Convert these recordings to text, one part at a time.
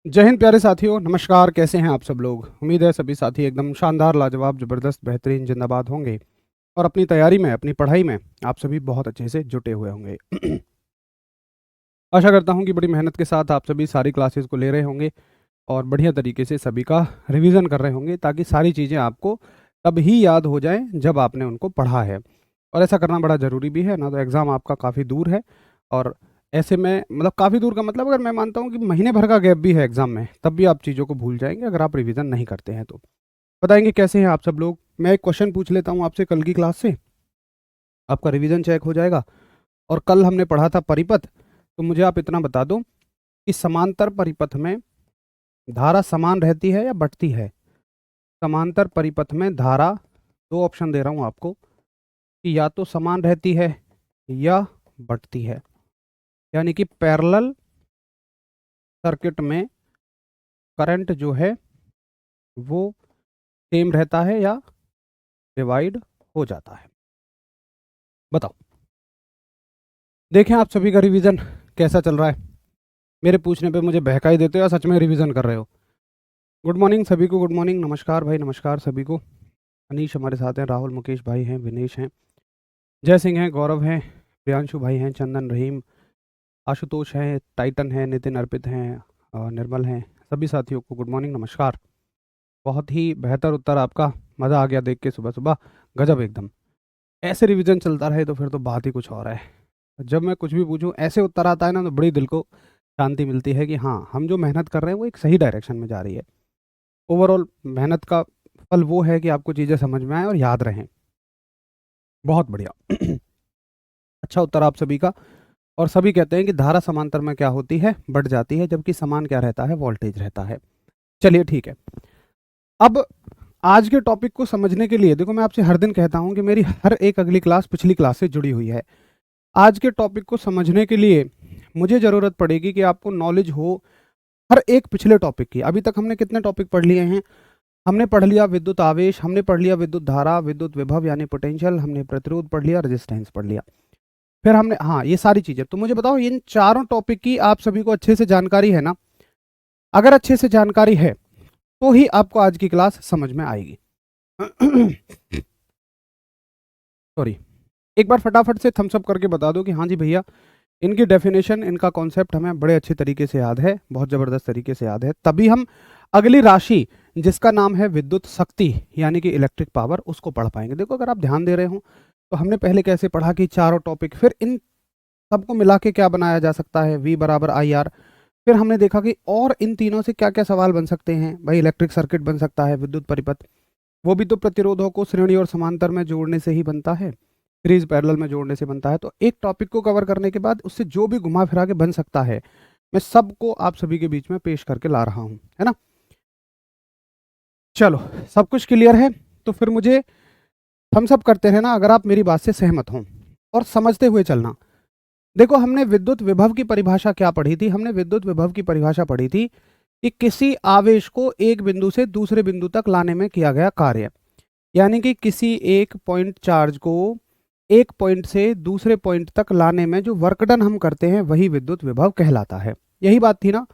जय हिंद प्यारे साथियों, नमस्कार। कैसे हैं आप सब लोग? उम्मीद है सभी साथी एकदम शानदार, लाजवाब, ज़बरदस्त, बेहतरीन, जिंदाबाद होंगे और अपनी तैयारी में, अपनी पढ़ाई में आप सभी बहुत अच्छे से जुटे हुए होंगे। आशा करता हूं कि बड़ी मेहनत के साथ आप सभी सारी क्लासेस को ले रहे होंगे और बढ़िया तरीके से सभी का रिवीजन कर रहे होंगे, ताकि सारी चीज़ें आपको तब ही याद हो जाएं जब आपने उनको पढ़ा है। और ऐसा करना बड़ा ज़रूरी भी है ना। तो एग्ज़ाम आपका काफ़ी दूर है और ऐसे में मतलब काफ़ी दूर का मतलब, अगर मैं मानता हूँ कि महीने भर का गैप भी है एग्ज़ाम में, तब भी आप चीज़ों को भूल जाएंगे अगर आप रिवीजन नहीं करते हैं तो। बताएंगे कैसे हैं आप सब लोग? मैं एक क्वेश्चन पूछ लेता हूँ आपसे कल की क्लास से, आपका रिवीजन चेक हो जाएगा। और कल हमने पढ़ा था परिपथ, तो मुझे आप इतना बता दो कि समांतर परिपथ में धारा समान रहती है या बढ़ती है? समांतर परिपथ में धारा, दो ऑप्शन दे रहा हूं आपको, कि या तो समान रहती है या बढ़ती है। यानी कि पैरेलल सर्किट में करंट जो है वो सेम रहता है या डिवाइड हो जाता है। बताओ, देखें आप सभी का रिवीजन कैसा चल रहा है। मेरे पूछने पे मुझे बहकाई देते हो या सच में रिवीजन कर रहे हो? गुड मॉर्निंग सभी को, गुड मॉर्निंग, नमस्कार भाई, नमस्कार सभी को। अनीश हमारे साथ हैं, राहुल, मुकेश भाई हैं, विनेश हैं, जय सिंह हैं, गौरव हैं, प्रियांशु भाई हैं, चंदन, रहीम, आशुतोष हैं, टाइटन हैं, नितिन, अर्पित हैं और निर्मल हैं। सभी साथियों को गुड मॉर्निंग, नमस्कार। बहुत ही बेहतर उत्तर आपका, मज़ा आ गया देख के सुबह सुबह, गजब एकदम। ऐसे रिवीजन चलता रहे तो फिर तो बात ही कुछ और है। जब मैं कुछ भी पूछूं ऐसे उत्तर आता है ना, तो बड़ी दिल को शांति मिलती है कि हाँ, हम जो मेहनत कर रहे हैं वो एक सही डायरेक्शन में जा रही है। ओवरऑल मेहनत का फल वो है कि आपको चीज़ें समझ में आए और याद रहें। बहुत बढ़िया। अच्छा उत्तर आप सभी का। और सभी कहते हैं कि धारा समांतर में क्या होती है? बढ़ जाती है, जबकि समान क्या रहता है? वोल्टेज रहता है। चलिए ठीक है। अब आज के टॉपिक को समझने के लिए देखो, मैं आपसे हर दिन कहता हूं कि मेरी हर एक अगली क्लास पिछली क्लास से जुड़ी हुई है। आज के टॉपिक को समझने के लिए मुझे ज़रूरत पड़ेगी कि आपको नॉलेज हो हर एक पिछले टॉपिक की। अभी तक हमने कितने टॉपिक पढ़ लिए हैं? हमने पढ़ लिया विद्युत आवेश, हमने पढ़ लिया विद्युत धारा, विद्युत विभव यानी पोटेंशियल, हमने प्रतिरोध पढ़ लिया, रेजिस्टेंस पढ़ लिया, फिर हमने, हाँ, ये सारी चीज़ें। तो मुझे बताओ, इन चारों टॉपिक की आप सभी को अच्छे से जानकारी है ना? अगर अच्छे से जानकारी है तो ही आपको आज की क्लास समझ में आएगी। सॉरी, एक बार फटाफट से थम्स अप करके बता दो कि हाँ जी भैया, इनकी डेफिनेशन, इनका कॉन्सेप्ट हमें बड़े अच्छे तरीके से याद है, बहुत ज़बरदस्त तरीके से याद है। तभी हम अगली राशि जिसका नाम है विद्युत शक्ति यानी कि इलेक्ट्रिक पावर, उसको पढ़ पाएंगे। देखो, अगर आप ध्यान दे रहे हो तो हमने पहले कैसे पढ़ा कि चारों टॉपिक, फिर इन सबको मिला के क्या बनाया जा सकता है? V बराबर आई आर। फिर हमने देखा कि और इन तीनों से क्या क्या सवाल बन सकते हैं भाई। इलेक्ट्रिक सर्किट बन सकता है, विद्युत परिपथ, वो भी तो प्रतिरोधों को श्रेणी और समांतर में जोड़ने से ही बनता है, सीरीज पैरेलल में जोड़ने से बनता है। तो एक टॉपिक को कवर करने के बाद उससे जो भी घुमा फिरा के बन सकता है, मैं सबको आप सभी के बीच में पेश करके ला रहा हूं, है ना। चलो, सब कुछ क्लियर है तो फिर मुझे थम्स अप करते रहना अगर आप मेरी बात से सहमत हों, और समझते हुए चलना। देखो, हमने विद्युत विभव की परिभाषा क्या पढ़ी थी? हमने विद्युत विभव की परिभाषा पढ़ी थी कि किसी आवेश को एक बिंदु से दूसरे बिंदु तक लाने में किया गया कार्य, यानी कि किसी एक पॉइंट चार्ज को एक पॉइंट से दूसरे पॉइंट तक लाने में जो वर्क डन हम करते हैं वही विद्युत विभव कहलाता है। यही बात थी ना?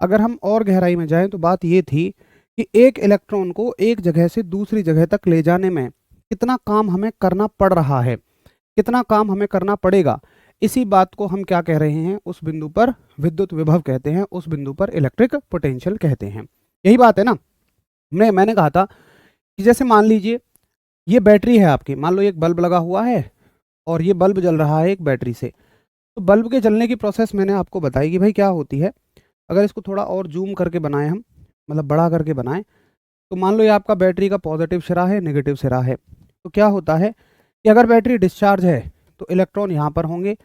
अगर हम और गहराई में जाएं तो बात ये थी कि एक इलेक्ट्रॉन को एक जगह से दूसरी जगह तक ले जाने में कितना काम हमें करना पड़ रहा है, कितना काम हमें करना पड़ेगा, इसी बात को हम क्या कह रहे हैं? उस बिंदु पर विद्युत विभव कहते हैं, उस बिंदु पर इलेक्ट्रिक पोटेंशियल कहते हैं। यही बात है ना? मैंने कहा था कि जैसे मान लीजिए ये बैटरी है आपकी, मान लो एक बल्ब लगा हुआ है और ये बल्ब जल रहा है एक बैटरी से। तो बल्ब के जलने की प्रोसेस मैंने आपको बताई कि भाई क्या होती है। अगर इसको थोड़ा और जूम करके बनाएं हम, मतलब बड़ा करके बनाएं, तो मान लो ये आपका बैटरी का पॉजिटिव सिरा है, नेगेटिव सिरा है। तो क्या होता है कि अगर बैटरी डिस्चार्ज है तो इलेक्ट्रॉन यहाँ पर होंगे।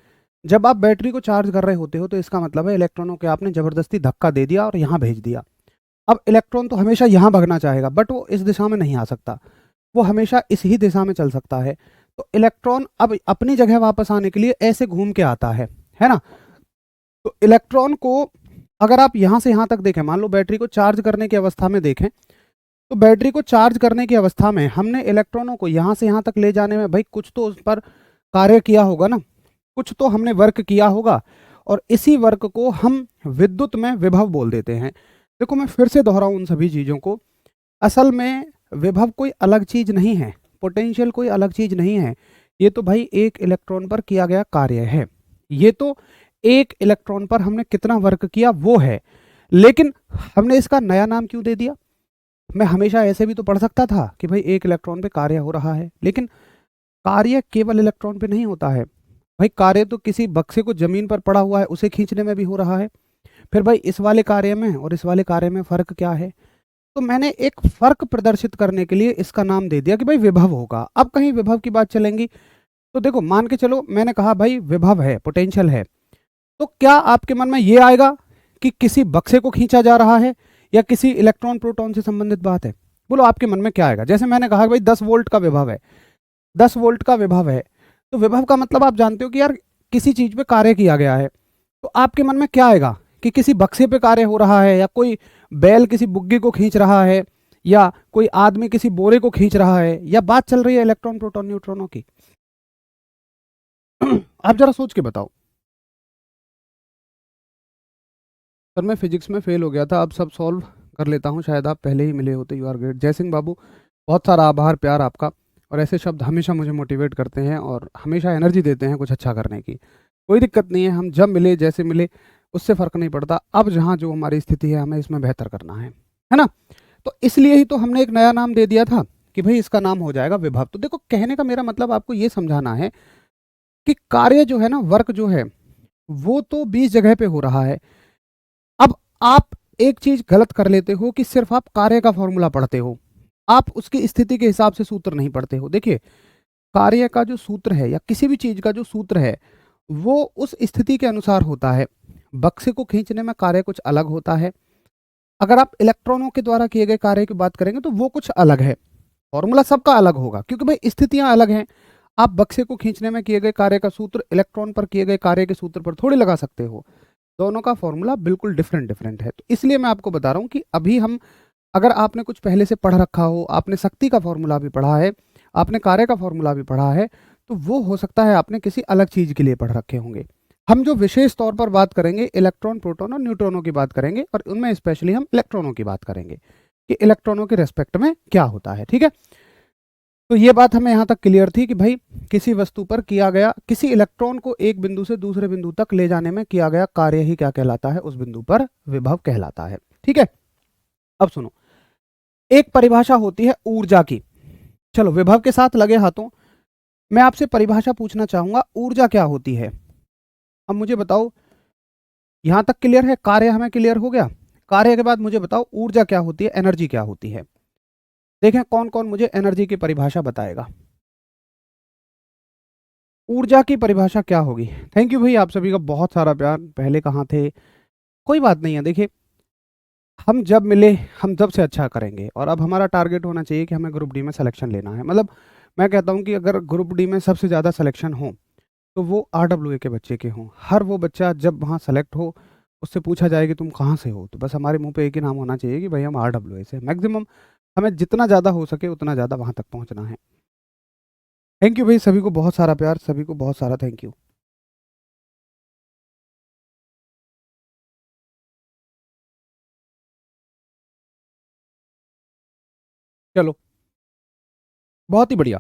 जब आप बैटरी को चार्ज कर रहे होते हो तो इसका मतलब है इलेक्ट्रॉनों के आपने ज़बरदस्ती धक्का दे दिया और यहाँ भेज दिया। अब इलेक्ट्रॉन तो हमेशा यहाँ भागना चाहेगा, बट वो इस दिशा में नहीं आ सकता, वो हमेशा इस ही दिशा में चल सकता है। तो इलेक्ट्रॉन अब अपनी जगह वापस आने के लिए ऐसे घूम के आता है ना। तो इलेक्ट्रॉन को अगर आप यहाँ से यहाँ तक देखें, मान लो बैटरी को चार्ज करने की अवस्था में देखें, तो बैटरी को चार्ज करने की अवस्था में हमने इलेक्ट्रॉनों को यहाँ से यहाँ तक ले जाने में भाई कुछ तो उस पर कार्य किया होगा ना, कुछ तो हमने वर्क किया होगा, और इसी वर्क को हम विद्युत में विभव बोल देते हैं। देखो मैं फिर से दोहराऊं उन सभी चीज़ों को। असल में विभव कोई अलग चीज़ नहीं है, पोटेंशियल कोई अलग चीज़ नहीं है। ये तो भाई एक इलेक्ट्रॉन पर किया गया कार्य है। ये तो एक इलेक्ट्रॉन पर हमने कितना वर्क किया वो है। लेकिन हमने इसका नया नाम क्यों दे दिया? मैं हमेशा ऐसे भी तो पढ़ सकता था कि भाई एक इलेक्ट्रॉन पे कार्य हो रहा है, लेकिन कार्य केवल इलेक्ट्रॉन पे नहीं होता है। भाई कार्य तो किसी बक्से को जमीन पर पड़ा हुआ है उसे खींचने में भी हो रहा है। फिर भाई इस वाले कार्य में और इस वाले कार्य में फर्क क्या है? तो मैंने एक फर्क प्रदर्शित करने के लिए इसका नाम दे दिया कि भाई विभव होगा। अब कहीं विभव की बात चलेंगी तो देखो मान के चलो मैंने कहा भाई विभव है, पोटेंशियल है, तो क्या आपके मन में ये आएगा कि किसी बक्से को खींचा जा रहा है या किसी इलेक्ट्रॉन प्रोटॉन से संबंधित बात है? बोलो आपके मन में क्या आएगा? जैसे मैंने कहा भाई 10 वोल्ट का विभव है, 10 वोल्ट का विभव है, तो विभव का मतलब आप जानते हो कि यार किसी चीज पे कार्य किया गया है। तो आपके मन में क्या आएगा कि किसी बक्से पे कार्य हो रहा है, या कोई बैल किसी बुग्गे को खींच रहा है, या कोई आदमी किसी बोरे को खींच रहा है, या बात चल रही है इलेक्ट्रॉन प्रोटॉन न्यूट्रॉनों की? आप जरा सोच के बताओ। सर मैं फिजिक्स में फेल हो गया था, अब सब सॉल्व कर लेता हूँ, शायद आप पहले ही मिले होते। यू आर ग्रेट जय सिंह बाबू, बहुत सारा आभार प्यार आपका। और ऐसे शब्द हमेशा मुझे मोटिवेट करते हैं और हमेशा एनर्जी देते हैं कुछ अच्छा करने की। कोई दिक्कत नहीं है, हम जब मिले जैसे मिले उससे फ़र्क नहीं पड़ता। अब जहाँ जो हमारी स्थिति है हमें इसमें बेहतर करना है ना? तो इसलिए ही तो हमने एक नया नाम दे दिया था कि भाई इसका नाम हो जाएगा विभव। तो देखो कहने का मेरा मतलब आपको ये समझाना है कि कार्य जो है ना, वर्क जो है, वो तो 20 जगह पे हो रहा है। अब आप एक चीज गलत कर लेते हो कि सिर्फ आप कार्य का फॉर्मूला पढ़ते हो, आप उसकी स्थिति के हिसाब से सूत्र नहीं पढ़ते हो। देखिए कार्य का जो सूत्र है या किसी भी चीज का जो सूत्र है वो उस स्थिति के अनुसार होता है। बक्से को खींचने में कार्य कुछ अलग होता है। अगर आप इलेक्ट्रॉनों के द्वारा किए गए कार्य की बात करेंगे तो वो कुछ अलग है। फॉर्मूला सबका अलग होगा क्योंकि भाई स्थितियां अलग हैं। आप बक्से को खींचने में किए गए कार्य का सूत्र इलेक्ट्रॉन पर किए गए कार्य के सूत्र पर थोड़ी लगा सकते हो। दोनों का फॉर्मूला बिल्कुल डिफरेंट डिफरेंट है। तो इसलिए मैं आपको बता रहा हूँ कि अभी हम, अगर आपने कुछ पहले से पढ़ रखा हो, आपने शक्ति का फॉर्मूला भी पढ़ा है, आपने कार्य का फॉर्मूला भी पढ़ा है, तो वो हो सकता है आपने किसी अलग चीज के लिए पढ़ रखे होंगे। हम जो विशेष तौर पर बात करेंगे इलेक्ट्रॉन प्रोटॉन और न्यूट्रॉनों की बात करेंगे, और उनमें स्पेशली हम इलेक्ट्रॉनों की बात करेंगे कि इलेक्ट्रॉनों के रेस्पेक्ट में क्या होता है। ठीक है, तो ये बात हमें यहाँ तक क्लियर थी कि भाई किसी वस्तु पर किया गया, किसी इलेक्ट्रॉन को एक बिंदु से दूसरे बिंदु तक ले जाने में किया गया कार्य ही क्या कहलाता है, उस बिंदु पर विभव कहलाता है। ठीक है, अब सुनो, एक परिभाषा होती है ऊर्जा की। चलो विभव के साथ लगे हाथों मैं आपसे परिभाषा पूछना चाहूंगा, ऊर्जा क्या होती है? अब मुझे बताओ, यहां तक क्लियर है? कार्य हमें क्लियर हो गया। कार्य के बाद मुझे बताओ ऊर्जा क्या होती है, एनर्जी क्या होती है। देखें कौन कौन मुझे एनर्जी की परिभाषा बताएगा। ऊर्जा की परिभाषा क्या होगी? थैंक यू भाई, आप सभी का बहुत सारा प्यार। पहले कहाँ थे? कोई बात नहीं है। देखिए हम जब मिले हम जब से अच्छा करेंगे, और अब हमारा टारगेट होना चाहिए कि हमें ग्रुप डी में सिलेक्शन लेना है। मतलब मैं कहता हूँ कि अगर ग्रुप डी में सबसे ज़्यादा सिलेक्शन हो तो वो RWA के बच्चे के हों। हर वो बच्चा जब वहाँ सेलेक्ट हो उससे पूछा जाए कि तुम कहाँ से हो, तो बस हमारे मुंह पे एक ही नाम होना चाहिए कि भाई हम RWA से। मैक्सिमम हमें जितना ज़्यादा हो सके उतना ज़्यादा वहाँ तक पहुँचना है। थैंक यू भाई, सभी को बहुत सारा प्यार, सभी को बहुत सारा थैंक यू। चलो बहुत ही बढ़िया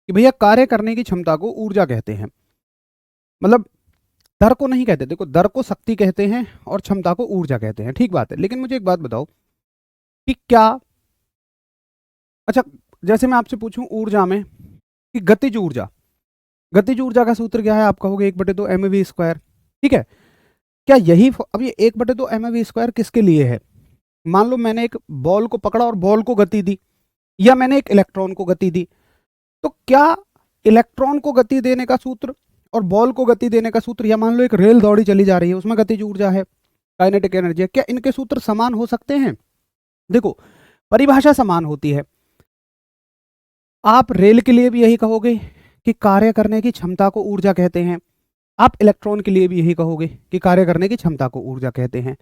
कि भैया कार्य करने की क्षमता को ऊर्जा कहते हैं। मतलब दर को नहीं कहते, देखो दर को शक्ति कहते हैं और क्षमता को ऊर्जा कहते हैं, ठीक बात है। लेकिन मुझे एक बात बताओ कि क्या, अच्छा जैसे मैं आपसे पूछूं ऊर्जा में कि गतिज ऊर्जा, गतिज ऊर्जा का सूत्र क्या है? आप कहोगे 1/2 mv²। ठीक है, क्या यही अब ये 1/2 mv² किसके लिए है? मान लो मैंने एक बॉल को पकड़ा और बॉल को गति दी, या मैंने एक इलेक्ट्रॉन को गति दी, तो क्या इलेक्ट्रॉन को गति देने का सूत्र और बॉल को गति देने का सूत्र, या मान लो एक रेल दौड़ी चली जा रही है उसमें गतिज ऊर्जा है, काइनेटिक एनर्जी है, क्या इनके सूत्र समान हो सकते हैं? देखो परिभाषा समान होती है। आप रेल के लिए भी यही कहोगे कि कार्य करने की क्षमता को ऊर्जा कहते हैं, आप इलेक्ट्रॉन के लिए भी यही कहोगे कि कार्य करने की क्षमता को ऊर्जा कहते हैं।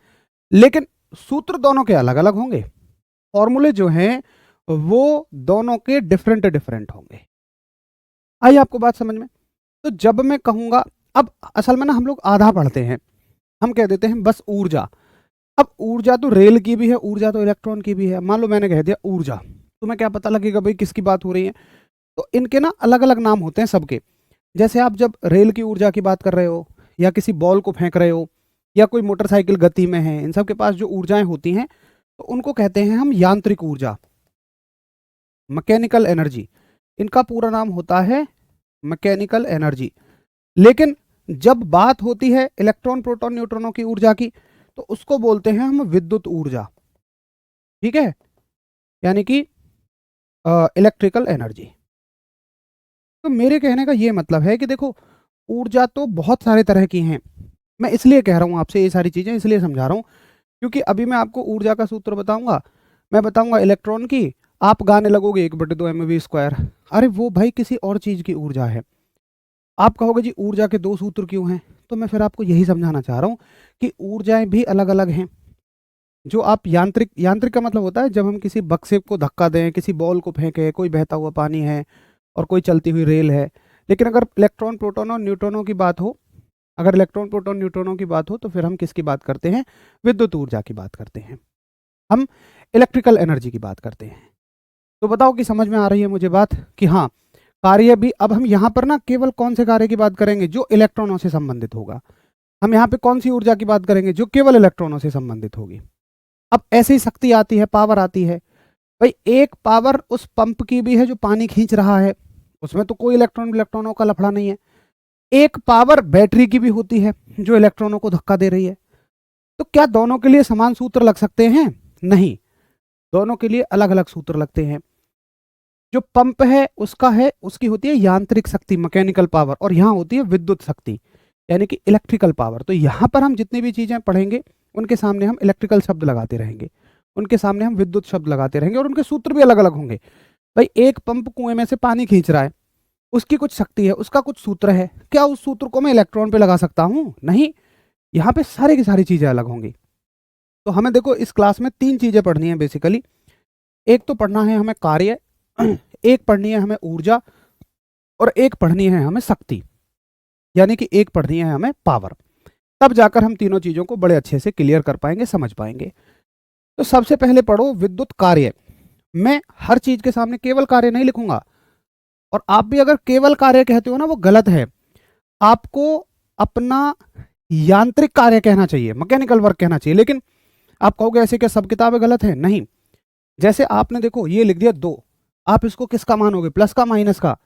लेकिन सूत्र दोनों के अलग अलग होंगे, फॉर्मूले जो हैं वो दोनों के डिफरेंट डिफरेंट होंगे। आई आपको बात समझ में? तो जब मैं कहूंगा, अब असल में ना हम लोग आधा पढ़ते हैं, हम कह देते हैं बस ऊर्जा, अब ऊर्जा तो रेल की भी है, ऊर्जा तो इलेक्ट्रॉन की भी है। मान लो मैंने कह दिया ऊर्जा, तुम्हें क्या पता लगेगा भाई किसकी बात हो रही है? तो इनके ना अलग अलग नाम होते हैं सबके। जैसे आप जब रेल की ऊर्जा की बात कर रहे हो, या किसी बॉल को फेंक रहे हो, या कोई मोटरसाइकिल गति में है, इन सब के पास जो ऊर्जाएं होती हैं तो उनको कहते हैं हम यांत्रिक ऊर्जा, मैकेनिकल एनर्जी। इनका पूरा नाम होता है मैकेनिकल एनर्जी। लेकिन जब बात होती है इलेक्ट्रॉन प्रोटॉन न्यूट्रॉनों की ऊर्जा की, तो उसको बोलते हैं हम विद्युत ऊर्जा। ठीक है, यानी कि इलेक्ट्रिकल एनर्जी। तो मेरे कहने का ये मतलब है कि देखो, ऊर्जा तो बहुत सारे तरह की हैं। मैं इसलिए कह रहा हूँ आपसे ये सारी चीज़ें, इसलिए समझा रहा हूँ क्योंकि अभी मैं आपको ऊर्जा का सूत्र बताऊंगा, मैं बताऊंगा इलेक्ट्रॉन की, आप गाने लगोगे 1/2 mv²। अरे वो भाई किसी और चीज़ की ऊर्जा है। आप कहोगे जी ऊर्जा के दो सूत्र क्यों हैं? तो मैं फिर आपको यही समझाना चाह रहा हूँ कि ऊर्जाएं भी अलग अलग हैं। जो आप यांत्रिक, यांत्रिक का मतलब होता है जब हम किसी बक्से को धक्का दें, किसी बॉल को फेंकें, कोई बहता हुआ पानी है और कोई चलती हुई रेल है। लेकिन अगर इलेक्ट्रॉन प्रोटॉन और न्यूट्रॉनों की बात हो, अगर इलेक्ट्रॉन प्रोटॉन न्यूट्रॉनों की बात हो, तो फिर हम किसकी बात करते हैं? विद्युत ऊर्जा की बात करते हैं, हम इलेक्ट्रिकल एनर्जी की बात करते हैं। तो बताओ कि समझ में आ रही है मुझे बात कि हाँ, कार्य भी, अब हम यहाँ पर ना केवल कौन से कार्य की बात करेंगे? जो इलेक्ट्रॉनों से संबंधित होगा। हम यहाँ पे कौन सी ऊर्जा की बात करेंगे? जो केवल इलेक्ट्रॉनों से संबंधित होगी। अब ऐसे ही शक्ति आती है, पावर आती है। भाई एक पावर उस पंप की भी है जो पानी खींच रहा है, उसमें तो कोई इलेक्ट्रॉन इलेक्ट्रॉनों का लफड़ा नहीं है। एक पावर बैटरी की भी होती है जो इलेक्ट्रॉनों को धक्का दे रही है। तो क्या दोनों के लिए समान सूत्र लग सकते हैं? नहीं, दोनों के लिए अलग अलग सूत्र लगते हैं। जो पंप है उसका है, उसकी होती है यांत्रिक शक्ति, मैकेनिकल पावर, और यहाँ होती है विद्युत शक्ति यानी कि इलेक्ट्रिकल पावर। तो यहाँ पर हम जितनी भी चीजें पढ़ेंगे उनके सामने हम इलेक्ट्रिकल शब्द लगाते रहेंगे, उनके सामने हम विद्युत शब्द लगाते रहेंगे, और उनके सूत्र भी अलग अलग होंगे। भाई एक पंप कुएं में से पानी खींच रहा है, उसकी कुछ शक्ति है, उसका कुछ सूत्र है। क्या उस सूत्र को मैं इलेक्ट्रॉन पे लगा सकता हूँ? नहीं, यहाँ पे सारी की सारी चीजें अलग होंगी। तो हमें देखो इस क्लास में तीन चीजें पढ़नी है बेसिकली। एक तो पढ़ना है हमें कार्य, एक पढ़नी है हमें ऊर्जा, और एक पढ़नी है हमें शक्ति, यानी कि एक पढ़नी है हमें पावर। तब जाकर हम तीनों चीजों को बड़े अच्छे से क्लियर कर पाएंगे, समझ पाएंगे। तो सबसे पहले पढ़ो विद्युत कार्य। मैं हर चीज के सामने केवल कार्य नहीं लिखूंगा, और आप भी अगर केवल कार्य कहते हो ना, वो गलत है। आपको अपना यांत्रिक कार्य कहना चाहिए, मैकेनिकल वर्क कहना चाहिए। लेकिन आप कहोगे ऐसे क्या सब किताबें गलत है? नहीं। जैसे आपने देखो ये लिख दिया 2, आप इसको किसका मानोगे? प्लस का, माइनस का?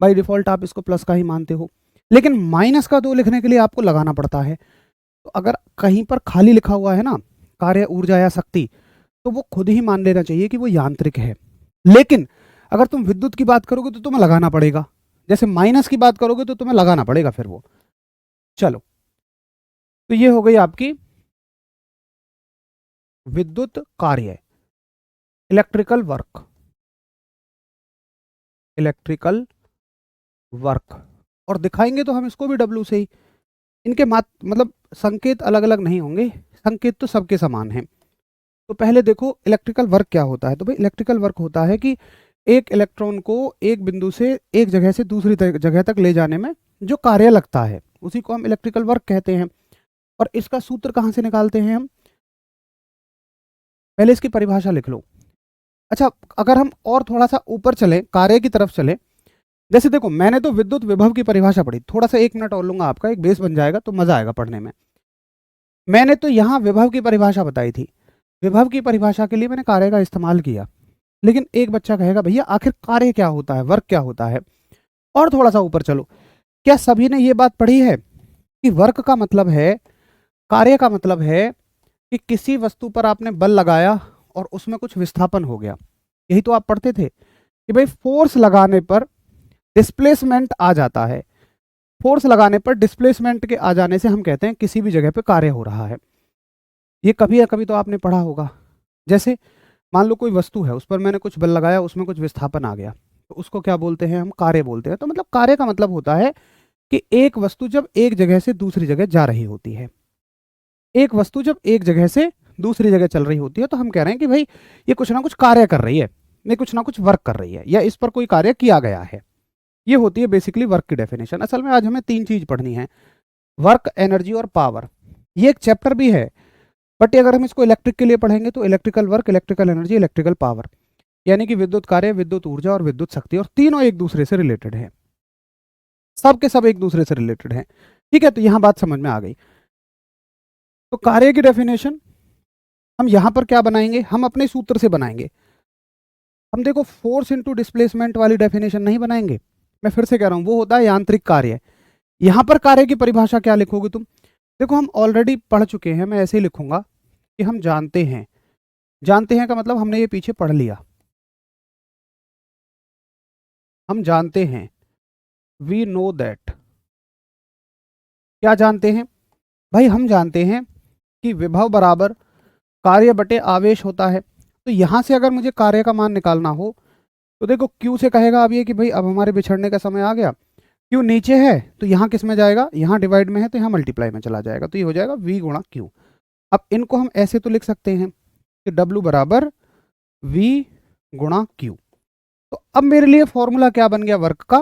बाय डिफॉल्ट आप इसको प्लस का ही मानते हो, लेकिन माइनस का 2 लिखने के लिए आपको लगाना पड़ता है। तो अगर कहीं पर खाली लिखा हुआ है ना कार्य, ऊर्जा या शक्ति, तो वो खुद ही मान लेना चाहिए कि वो यांत्रिक है। लेकिन अगर तुम विद्युत की बात करोगे तो तुम्हें लगाना पड़ेगा, जैसे माइनस की बात करोगे तो तुम्हें लगाना पड़ेगा फिर वो। चलो, तो ये हो गई आपकी विद्युत कार्य, इलेक्ट्रिकल वर्क, इलेक्ट्रिकल वर्क। और दिखाएंगे तो हम इसको भी डब्ल्यू से ही। इनके मतलब संकेत अलग अलग नहीं होंगे, संकेत तो सबके समान हैं। तो पहले देखो इलेक्ट्रिकल वर्क क्या होता है। तो भाई इलेक्ट्रिकल वर्क होता है कि एक इलेक्ट्रॉन को एक बिंदु से, एक जगह से दूसरी जगह तक ले जाने में जो कार्य लगता है उसी को हम इलेक्ट्रिकल वर्क कहते हैं। और इसका सूत्र कहाँ से निकालते हैं हम? पहले इसकी परिभाषा लिख लो। अच्छा, अगर हम और थोड़ा सा ऊपर चले, कार्य की तरफ चले, जैसे देखो मैंने तो विद्युत विभव की परिभाषा पढ़ी, थोड़ा सा 1 मिनट और लूंगा आपका, एक बेस बन जाएगा तो मजा आएगा पढ़ने में। मैंने तो यहाँ विभव की परिभाषा बताई थी, विभव की परिभाषा के लिए मैंने कार्य का इस्तेमाल किया। लेकिन एक बच्चा कहेगा भैया आखिर कार्य क्या होता है, वर्क क्या होता है? और थोड़ा सा ऊपर चलो, क्या सभी ने ये बात पढ़ी है कि वर्क का मतलब है, कार्य का मतलब है कि किसी वस्तु पर आपने बल लगाया और उसमें कुछ विस्थापन हो गया। यही तो आप पढ़ते थे कि भाई फोर्स लगाने पर डिस्प्लेसमेंट आ जाता है, फोर्स लगाने पर डिस्प्लेसमेंट के आ जाने से हम कहते हैं किसी भी जगह पे कार्य हो रहा है। ये कभी या कभी तो आपने पढ़ा होगा। जैसे मान लो कोई वस्तु है, उस पर मैंने कुछ बल लगाया, उसमें कुछ विस्थापन आ गया, तो उसको क्या बोलते हैं? हम कार्य बोलते हैं। तो मतलब कार्य का मतलब होता है कि एक वस्तु जब एक जगह से दूसरी जगह जा रही होती है, एक वस्तु जब एक जगह से दूसरी जगह चल रही होती है, तो हम कह रहे हैं कि भाई ये कुछ ना कुछ कार्य कर रही है, ये कुछ ना कुछ वर्क कर रही है, या इस पर कोई कार्य किया गया है। ये होती है बेसिकली वर्क की डेफिनेशन। असल में आज हमें तीन चीज पढ़नी है, वर्क, एनर्जी और पावर। ये एक चैप्टर भी है, बट अगर हम इसको इलेक्ट्रिक के लिए पढ़ेंगे तो electrical work, electrical energy, electrical power, यानी कि विद्युत कार्य, विद्युत ऊर्जा और विद्युत शक्ति, और तीनों एक दूसरे से रिलेटेड है, सब के सब एक दूसरे से रिलेटेड है। ठीक है, तो यहां बात समझ में आ गई। तो कार्य की डेफिनेशन हम यहां पर क्या बनाएंगे, हम अपने सूत्र से बनाएंगे। हम देखो फोर्स इनटू डिस्प्लेसमेंट वाली डेफिनेशन नहीं बनाएंगे, मैं फिर से कह रहा हूं, वो होता है यांत्रिक कार्य। यहां पर कार्य की परिभाषा क्या लिखोगे तुम, देखो हम ऑलरेडी पढ़ चुके हैं, मैं ऐसे ही लिखूंगा कि हम जानते हैं। जानते हैं का मतलब हमने ये पीछे पढ़ लिया, हम जानते हैं, वी नो दैट। क्या जानते हैं भाई, हम जानते हैं कि विभव बराबर कार्य बटे आवेश होता है। तो यहां से अगर मुझे कार्य का मान निकालना हो तो देखो क्यू से कहेगा अब ये कि भाई अब हमारे बिछड़ने का समय आ गया, क्यू नीचे है तो यहाँ किस में जाएगा, यहाँ डिवाइड में है तो यहाँ मल्टीप्लाई में चला जाएगा, तो ये हो जाएगा v गुणा क्यू। अब इनको हम ऐसे तो लिख सकते हैं कि W बराबर v गुणा क्यू। तो अब मेरे लिए फॉर्मूला क्या बन गया वर्क का,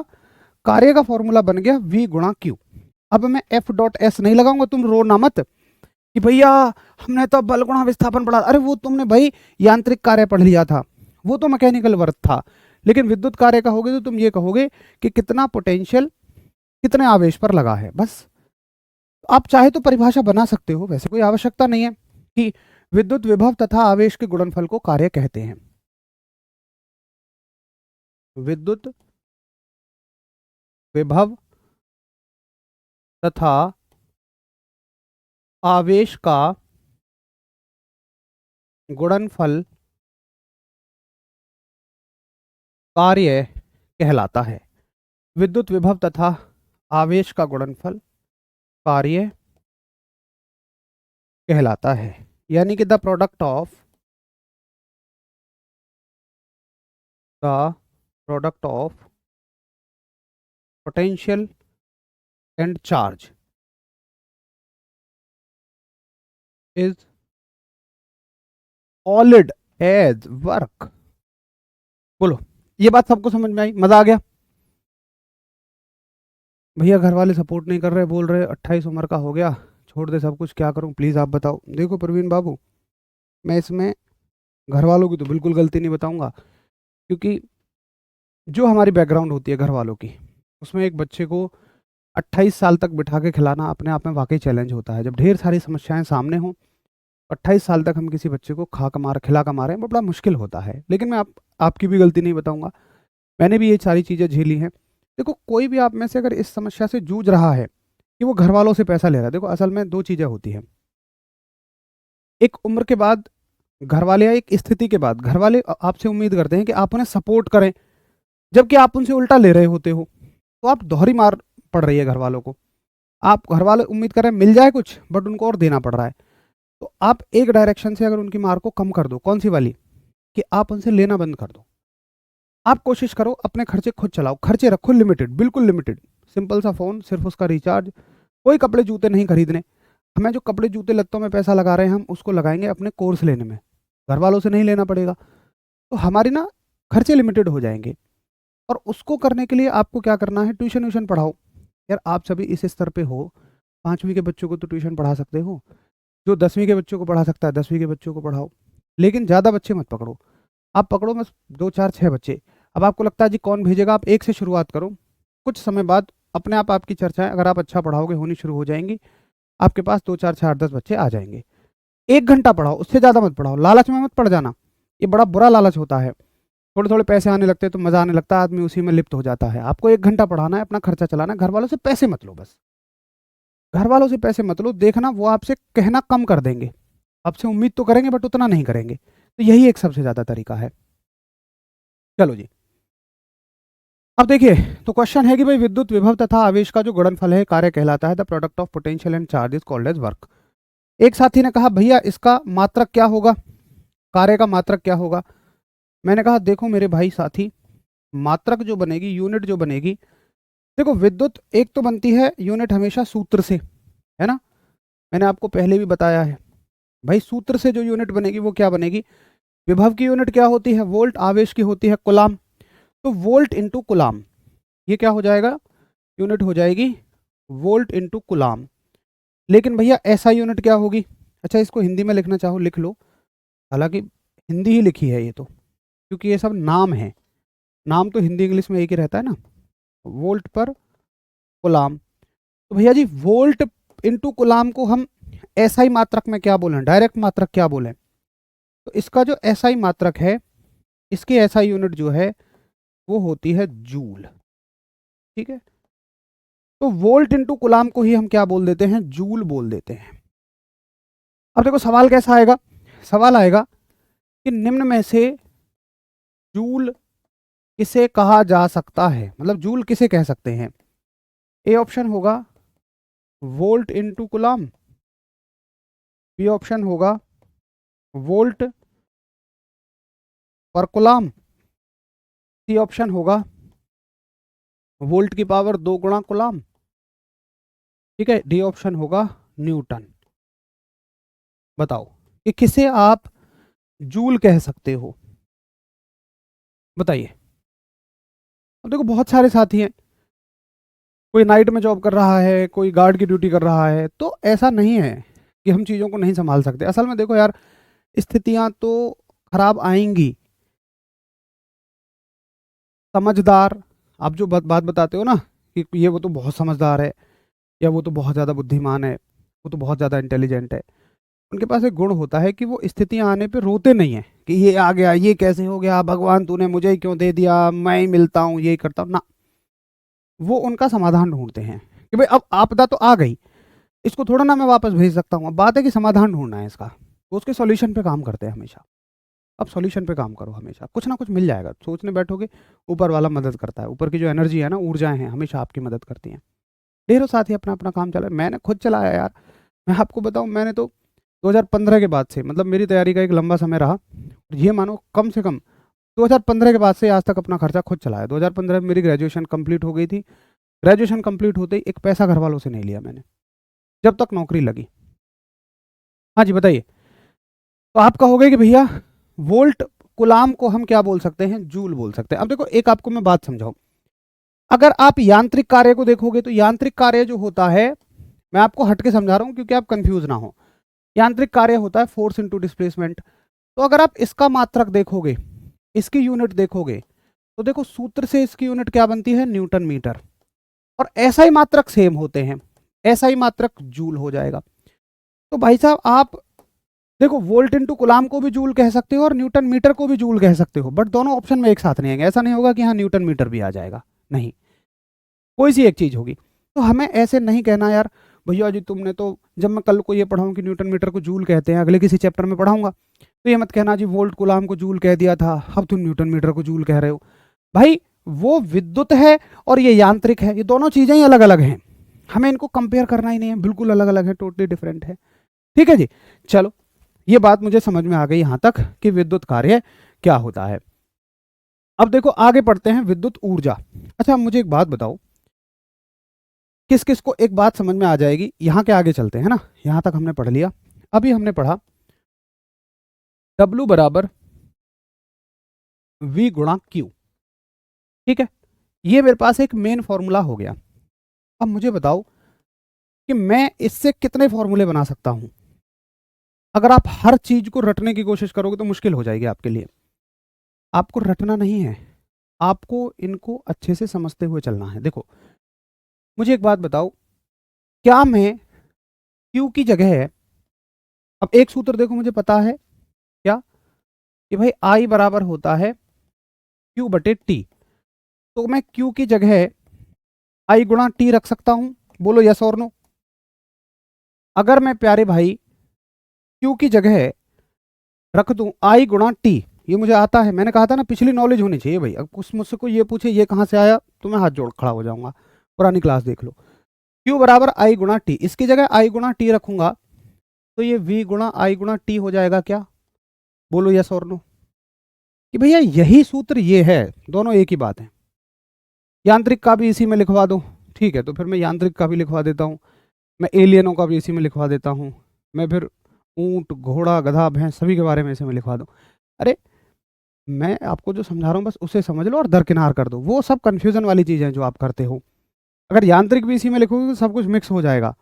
कार्य का फॉर्मूला बन गया v गुणा क्यू। अब मैं F डॉट एस नहीं लगाऊंगा, तुम रो ना मत कि भैया हमने तो बल गुणा विस्थापन पढ़ा, अरे वो तुमने भाई यांत्रिक कार्य पढ़ लिया था, वो तो मैकेनिकल वर्क था। लेकिन विद्युत कार्य का होगे तो तुम ये कहोगे कि कितना पोटेंशियल कितने आवेश पर लगा है, बस। आप चाहे तो परिभाषा बना सकते हो, वैसे कोई आवश्यकता नहीं है कि विद्युत विभव तथा आवेश के गुणनफल को कार्य कहते हैं। विद्युत विभव तथा आवेश का गुणनफल कार्य कहलाता है। विद्युत विभव तथा आवेश का गुणनफल कार्य कहलाता है, यानी कि the product of potential and charge is solid as work. बोलो, ये बात सबको समझ में आई, मजा आ गया। भैया घर वाले सपोर्ट नहीं कर रहे, बोल रहे 28 उम्र का हो गया, छोड़ दे सब कुछ, क्या करूं प्लीज़ आप बताओ। देखो प्रवीण बाबू, मैं इसमें घर वालों की तो बिल्कुल गलती नहीं बताऊंगा, क्योंकि जो हमारी बैकग्राउंड होती है घर वालों की, उसमें एक बच्चे को 28 साल तक बिठा के खिलाना अपने आप में वाकई चैलेंज होता है। जब ढेर सारी समस्याएं सामने हों, 28 साल तक हम किसी बच्चे को खिला का मारें, वो बड़ा मुश्किल होता है। लेकिन मैं आपकी भी गलती नहीं बताऊंगा, मैंने भी ये सारी चीज़ें झेली हैं। देखो कोई भी आप में से अगर इस समस्या से जूझ रहा है कि वो घर वालों से पैसा ले रहा है, देखो असल में दो चीज़ें होती हैं। एक उम्र के बाद घर वाले, या एक स्थिति के बाद घर वाले आपसे उम्मीद करते हैं कि आप उन्हें सपोर्ट करें, जबकि आप उनसे उल्टा ले रहे होते हो, तो आप दोहरी मार पड़ रही है घर वालों को। आप घर वाले उम्मीद कर रहे हैं मिल जाए कुछ, बट उनको और देना पड़ रहा है। तो आप एक डायरेक्शन से अगर उनकी मार को कम कर दो, कौन सी वाली, कि आप उनसे लेना बंद कर दो। आप कोशिश करो अपने खर्चे खुद चलाओ, खर्चे रखो लिमिटेड, बिल्कुल लिमिटेड। सिंपल सा फ़ोन, सिर्फ उसका रिचार्ज, कोई कपड़े जूते नहीं खरीदने। हमें जो कपड़े जूते लत्तों में पैसा लगा रहे हैं, हम उसको लगाएंगे अपने कोर्स लेने में, घर वालों से नहीं लेना पड़ेगा। तो हमारी ना खर्चे लिमिटेड हो जाएंगे। और उसको करने के लिए आपको क्या करना है, ट्यूशन व्यूशन पढ़ाओ। यार आप सभी इस स्तर पे हो, 5वीं के बच्चों को तो ट्यूशन पढ़ा सकते हो, जो 10वीं के बच्चों को पढ़ा सकता है 10वीं के बच्चों को पढ़ाओ। लेकिन ज़्यादा बच्चे मत पकड़ो, आप पकड़ो बस 2 4 6 बच्चे। अब आपको लगता है जी कौन भेजेगा, आप एक से शुरुआत करो। कुछ समय बाद अपने आप आपकी चर्चाएं, अगर आप अच्छा पढ़ाओगे, होनी शुरू हो जाएंगी। आपके पास 2 4 6 8 10 बच्चे आ जाएंगे। 1 घंटा पढ़ाओ, उससे ज़्यादा मत पढ़ाओ, लालच में मत पड़ जाना, ये बड़ा बुरा लालच होता है। थोड़े थोड़े पैसे आने लगते हैं तो मज़ा आने लगता है, आदमी उसी में लिप्त हो जाता है। आपको 1 घंटा पढ़ाना है, अपना खर्चा चलाना है, घर वालों से पैसे मत लो, बस घर वालों से पैसे मत लो। देखना वो आपसे कहना कम कर देंगे, आपसे उम्मीद तो करेंगे बट उतना नहीं करेंगे। तो यही एक सबसे ज़्यादा तरीका है। चलो जी, अब देखिए, तो क्वेश्चन है कि भाई विद्युत विभव तथा आवेश का जो गुणनफल है कार्य कहलाता है। The product of potential and charge is called as work. एक साथी ने कहा भैया इसका मात्रक क्या होगा, कार्य का मात्रक क्या होगा। मैंने कहा देखो मेरे भाई साथी, मात्रक जो बनेगी, यूनिट जो बनेगी, देखो विद्युत एक तो बनती है यूनिट हमेशा सूत्र से, है ना, मैंने आपको पहले भी बताया है भाई। सूत्र से जो यूनिट बनेगी वो क्या बनेगी, विभव की यूनिट क्या होती है, वोल्ट, आवेश की होती है कुलाम। तो वोल्ट इंटू कुलाम, ये क्या हो जाएगा, यूनिट हो जाएगी वोल्ट इंटू कुलाम। लेकिन भैया ऐसा यूनिट क्या होगी, अच्छा, इसको हिंदी में लिखना चाहो लिख लो, हालांकि हिंदी ही लिखी है ये तो, क्योंकि ये सब नाम है, नाम तो हिंदी इंग्लिश में एक ही रहता है ना। वोल्ट पर कूलाम, तो भैया जी वोल्ट इंटू कूलाम को हम एसआई मात्रक में क्या बोलें, डायरेक्ट मात्रक क्या बोलें, तो इसका जो एसआई मात्रक है, इसकी एसआई यूनिट जो है वो होती है जूल। ठीक है, तो वोल्ट इंटू कूलाम को ही हम क्या बोल देते हैं, जूल बोल देते हैं। अब देखो सवाल कैसा आएगा, सवाल आएगा कि निम्न में से जूल किसे कहा जा सकता है, मतलब जूल किसे कह सकते हैं। ए ऑप्शन होगा volt into coulomb, B option होगा वोल्ट पर कूलाम, सी ऑप्शन होगा वोल्ट की पावर 2 गुणा कूलाम, ठीक है, डी ऑप्शन होगा न्यूटन। बताओ कि किसे आप जूल कह सकते हो, बताइए। अब देखो बहुत सारे साथी हैं, कोई नाइट में जॉब कर रहा है, कोई गार्ड की ड्यूटी कर रहा है, तो ऐसा नहीं है कि हम चीज़ों को नहीं संभाल सकते। असल में देखो यार, स्थितियां तो खराब आएंगी। समझदार, आप जो बात बताते हो ना कि ये वो तो बहुत समझदार है, या वो तो बहुत ज़्यादा बुद्धिमान है, वो तो बहुत ज़्यादा इंटेलिजेंट है, उनके पास एक गुण होता है कि वो स्थितियां आने पे रोते नहीं है कि ये आ गया, ये कैसे हो गया, भगवान तूने मुझे ही क्यों दे दिया, मैं ही मिलता हूँ, यही करता हूँ ना। वो उनका समाधान ढूंढते हैं कि भाई अब आपदा तो आ गई, इसको थोड़ा ना मैं वापस भेज सकता हूँ, अब बात है कि समाधान ढूंढना है इसका, तो उसके सॉल्यूशन पे काम करते हैं हमेशा। अब सॉल्यूशन पे काम करो, हमेशा कुछ ना कुछ मिल जाएगा, सोचने बैठोगे ऊपर वाला मदद करता है, ऊपर की जो एनर्जी है ना, ऊर्जाएं हैं, हमेशा आपकी मदद करती हैं। ढेरों साथी अपना अपना काम चला, मैंने खुद चलाया यार, मैं आपको बताऊं, मैंने तो 2015 के बाद से, मतलब मेरी तैयारी का एक लंबा समय रहा, ये मानो कम से कम 2015 के बाद से आज तक अपना खर्चा खुद चलाया। 2015 में मेरी ग्रेजुएशन कंप्लीट हो गई थी, ग्रेजुएशन कंप्लीट होते ही एक पैसा घर वालों से नहीं लिया मैंने, जब तक नौकरी लगी। हाँ जी बताइए। तो आप कहोगे कि भैया वोल्ट कुलाम को हम क्या बोल सकते हैं, जूल बोल सकते हैं। अब देखो एक आपको मैं बात समझाऊं, अगर आप यांत्रिक कार्य को देखोगे तो यांत्रिक कार्य जो होता है, मैं आपको हटके समझा रहा हूं क्योंकि आप कंफ्यूज ना हो, यांत्रिक कार्य होता है फोर्स इनटू डिस्प्लेसमेंट। तो अगर आप इसका मात्रक देखोगे, इसकी यूनिट देखोगे, तो देखो सूत्र से इसकी यूनिट क्या बनती है, न्यूटन मीटर, और ऐसा ही मात्रक सेम होते हैं, ऐसा ही मात्रक जूल हो जाएगा। तो भाई साहब आप देखो वोल्ट इंटू कुलाम को भी जूल कह सकते हो और न्यूटन मीटर को भी जूल कह सकते हो, बट दोनों ऑप्शन में एक साथ नहीं आएंगे। ऐसा नहीं होगा कि हाँ न्यूटन मीटर भी आ जाएगा, नहीं, कोई सी एक चीज होगी। तो हमें ऐसे नहीं कहना यार भैया जी तुमने तो, जब मैं कल को ये पढ़ाऊं कि न्यूटन मीटर को जूल कहते हैं, अगले किसी चैप्टर में पढ़ाऊंगा, तो ये मत कहना जी वोल्ट कुलाम को जूल कह दिया था, अब तुम न्यूटन मीटर को जूल कह रहे हो। भाई वो विद्युत है और ये यांत्रिक है, ये दोनों चीजें ही अलग अलग हैं, हमें इनको कंपेयर करना ही नहीं है, बिल्कुल अलग अलग है, टोटली डिफरेंट है। ठीक है जी, चलो ये बात मुझे समझ में आ गई यहां तक कि विद्युत कार्य क्या होता है। अब देखो आगे पढ़ते हैं, विद्युत ऊर्जा। अच्छा मुझे एक बात बताओ, किस किस को एक बात समझ में आ जाएगी, यहां के आगे चलते हैं ना, यहां तक हमने पढ़ लिया। अभी हमने पढ़ा W बराबर V गुणा Q, ठीक है, ये मेरे पास एक मेन फॉर्मूला हो गया। अब मुझे बताओ कि मैं इससे कितने फॉर्मूले बना सकता हूं। अगर आप हर चीज को रटने की कोशिश करोगे तो मुश्किल हो जाएगी आपके लिए, आपको रटना नहीं है, आपको इनको अच्छे से समझते हुए चलना है। देखो मुझे एक बात बताओ, क्या मैं Q की जगह है, अब एक सूत्र देखो मुझे पता है क्या, कि भाई I बराबर होता है Q बटे T, तो मैं Q की जगह I गुणा T रख सकता हूं, बोलो यस और नो। अगर मैं प्यारे भाई Q की जगह रख दूं I गुणा T, ये मुझे आता है, मैंने कहा था ना पिछली नॉलेज होनी चाहिए भाई, अब कुछ मुझसे कोई ये पूछे ये कहाँ से आया तो मैं हाथ जोड़ खड़ा हो जाऊंगा, पुरानी क्लास देख लो। Q बराबर I गुणा T, इसकी जगह I गुणा T रखूंगा तो ये V गुणा I गुणा T हो जाएगा क्या, बोलो यस और नो। कि भैया यही सूत्र ये है, दोनों एक ही बात है। यांत्रिक का भी इसी में लिखवा दो, ठीक है, तो फिर मैं यांत्रिक का भी लिखवा देता हूँ, मैं एलियनों का भी इसी में लिखवा देता हूँ, मैं फिर ऊंट घोड़ा गधा भैंस सभी के बारे में इसी में लिखवा दूँ। अरे मैं आपको जो समझा रहा हूँ बस उसे समझ लो और दरकिनार कर दो, वो सब कन्फ्यूजन वाली चीज़ें जो आप करते हो। अगर यांत्रिक भी इसी में लिखोगे तो सब कुछ मिक्स हो जाएगा,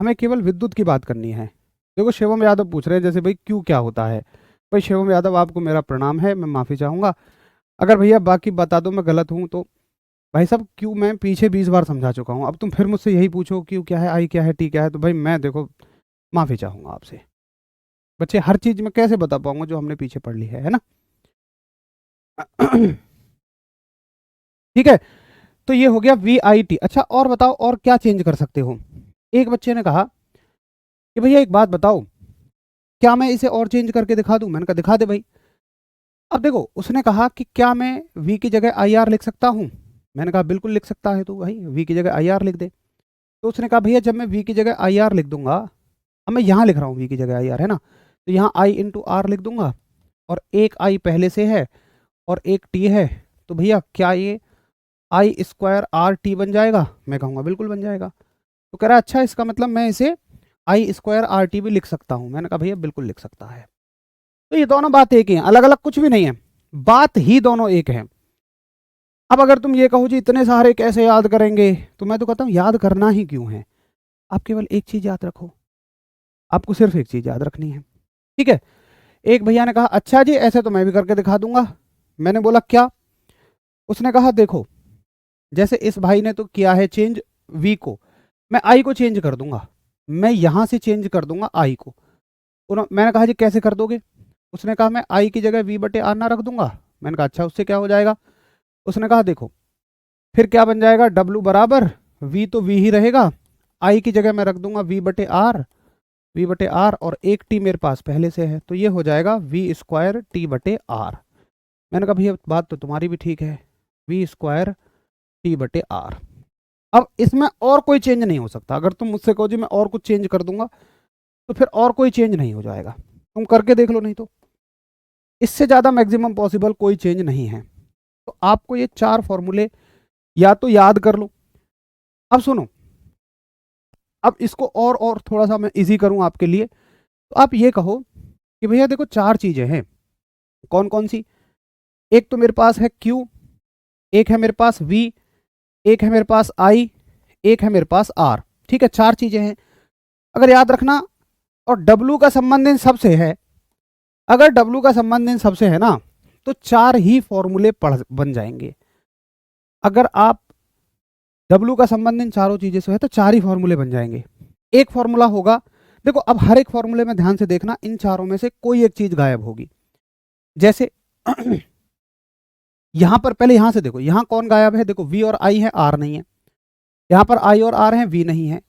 हमें केवल विद्युत की बात करनी है, देखो शिवम यादव पूछ रहे हैं जैसे भाई क्यू क्या होता है। भाई शिवम यादव आपको मेरा प्रणाम है, मैं माफ़ी चाहूँगा अगर भैया बाकी बता दो मैं गलत हूँ तो। भाई साहब क्यू मैं पीछे 20 बार समझा चुका हूँ, अब तुम फिर मुझसे यही पूछो क्यू क्या है, आई क्या है, टी क्या है, तो भाई मैं देखो माफ़ी चाहूँगा आपसे। बच्चे हर चीज़ में कैसे बता पाऊंगा जो हमने पीछे पढ़ ली है ना। ठीक है, तो ये हो गया वी आई टी। अच्छा और बताओ और क्या चेंज कर सकते हो। एक बच्चे ने कहा कि भैया एक बात बताओ, क्या मैं इसे और चेंज करके दिखा दूं। मैंने कहा दिखा दे भाई। अब देखो उसने कहा कि क्या मैं वी की जगह आई आर लिख सकता हूँ। मैंने कहा बिल्कुल लिख सकता है तो भाई वी की जगह आई आर लिख दे। तो उसने कहा भैया जब मैं वी की जगह आई आर लिख दूंगा, अब मैं यहाँ लिख रहा हूँ वी की जगह आई आर है ना, तो यहाँ आई इंटू आर लिख दूंगा और एक आई पहले से है और एक टी है, तो भैया क्या ये आई स्क्वायर आर टी बन जाएगा। मैं कहूँगा बिल्कुल बन जाएगा। तो कह रहा अच्छा इसका मतलब मैं इसे आई स्क्वायर आर टी भी लिख सकता हूँ। मैंने कहा भैया बिल्कुल लिख सकता है। तो ये दोनों बात एक ही है, अलग अलग कुछ भी नहीं है, बात ही दोनों एक है। अब अगर तुम ये कहो जी इतने सारे कैसे याद करेंगे, तो मैं तो कहता हूँ याद करना ही क्यों है। आप केवल एक चीज याद रखो, आपको सिर्फ एक चीज याद रखनी है। ठीक है। एक भैया ने कहा अच्छा जी ऐसे तो मैं भी करके दिखा दूंगा। मैंने बोला क्या। उसने कहा देखो जैसे इस भाई ने तो किया है चेंज वी को, मैं आई को चेंज कर दूंगा, मैं यहां से चेंज कर दूंगा आई को। मैंने कहा जी कैसे कर दोगे। उसने कहा मैं आई की जगह वी बटे आर ना रख दूंगा। मैंने कहा अच्छा उससे क्या हो जाएगा। उसने कहा देखो फिर क्या बन जाएगा, डब्लू बराबर वी तो वी ही रहेगा, आई की जगह मैं रख दूंगा वी बटे आर, वी बटे आर और एक टी मेरे पास पहले से है तो ये हो जाएगा वी स्क्वायर टी बटे आर। मैंने कहा भैया बात तो तुम्हारी भी ठीक है, वी स्क्वायर टी बटे आर। अब इसमें और कोई चेंज नहीं हो सकता। अगर तुम मुझसे कहो जी मैं और कुछ चेंज कर दूंगा तो फिर और कोई चेंज नहीं हो जाएगा, तुम करके देख लो। नहीं तो इससे ज़्यादा मैक्सिमम पॉसिबल कोई चेंज नहीं है। तो आपको ये चार फॉर्मूले या तो याद कर लो। अब सुनो, अब इसको और थोड़ा सा मैं इजी करूं आपके लिए, तो आप ये कहो कि भैया देखो चार चीजें हैं। कौन कौन सी। एक तो मेरे पास है Q, एक है मेरे पास V, एक है मेरे पास I, एक है मेरे पास R। ठीक है, चार चीजें हैं। अगर याद रखना, और W का संबंध इन सबसे है। अगर W का संबंध इन सबसे है ना तो चार ही फॉर्मूले पढ़ बन जाएंगे। अगर आप W का संबंध इन चारों चीजें से है तो चार ही फॉर्मूले बन जाएंगे। एक फॉर्मूला होगा, देखो अब हर एक फॉर्मूले में ध्यान से देखना, इन चारों में से कोई एक चीज गायब होगी। जैसे यहां पर पहले यहां से देखो, यहां कौन गायब है, देखो V और I है, R नहीं है। यहां पर I और R है, V नहीं है।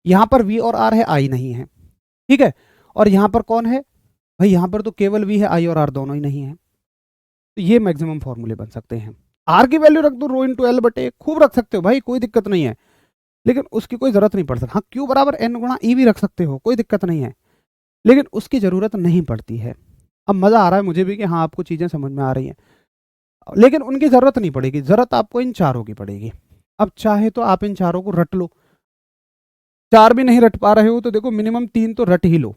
यहां पर V और R है, I नहीं है। ठीक है। और यहां पर कौन है भाई, यहां पर तो केवल V है, I और R दोनों ही नहीं है। तो ये मैक्सिमम फॉर्मूले बन सकते हैं। R की वैल्यू रख दो रो इंटू एल बटे, खूब रख सकते हो भाई, कोई दिक्कत नहीं है, लेकिन उसकी कोई जरूरत नहीं पड़ सकती। हाँ Q बराबर N गुणा E भी रख सकते हो, कोई दिक्कत नहीं है, लेकिन उसकी जरूरत नहीं पड़ती है। अब मजा आ रहा है मुझे भी कि हाँ आपको चीजें समझ में आ रही हैं, लेकिन उनकी जरूरत नहीं पड़ेगी, जरूरत आपको इन चारों की पड़ेगी। अब चाहे तो आप इन चारों को रट लो, चार भी नहीं रट पा रहे हो तो देखो मिनिमम तीन तो रट ही लो।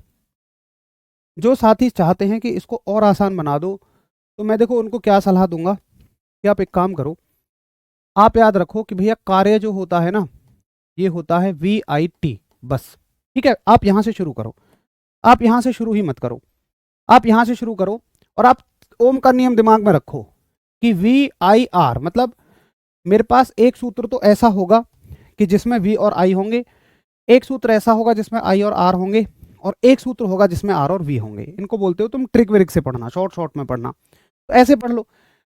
जो साथी चाहते हैं कि इसको और आसान बना दो, तो मैं देखो उनको क्या सलाह दूंगा कि आप एक काम करो, आप याद रखो कि भैया कार्य जो होता है ना, ये होता है वी आई टी बस। ठीक है, आप यहां से शुरू करो, आप यहां से शुरू ही मत करो, आप यहां से शुरू करो। और आप ओम का नियम दिमाग में रखो कि वी आई आर मतलब मेरे पास एक सूत्र तो ऐसा होगा कि जिसमें वी और आई होंगे, एक सूत्र ऐसा होगा जिसमें आई और आर होंगे, और एक सूत्र होगा जिसमें आर और वी होंगे। इनको बोलते हो तुम ट्रिक विरिक से पढ़ना, शॉर्ट शॉर्ट में पढ़ना। तो ऐसे पढ़ लो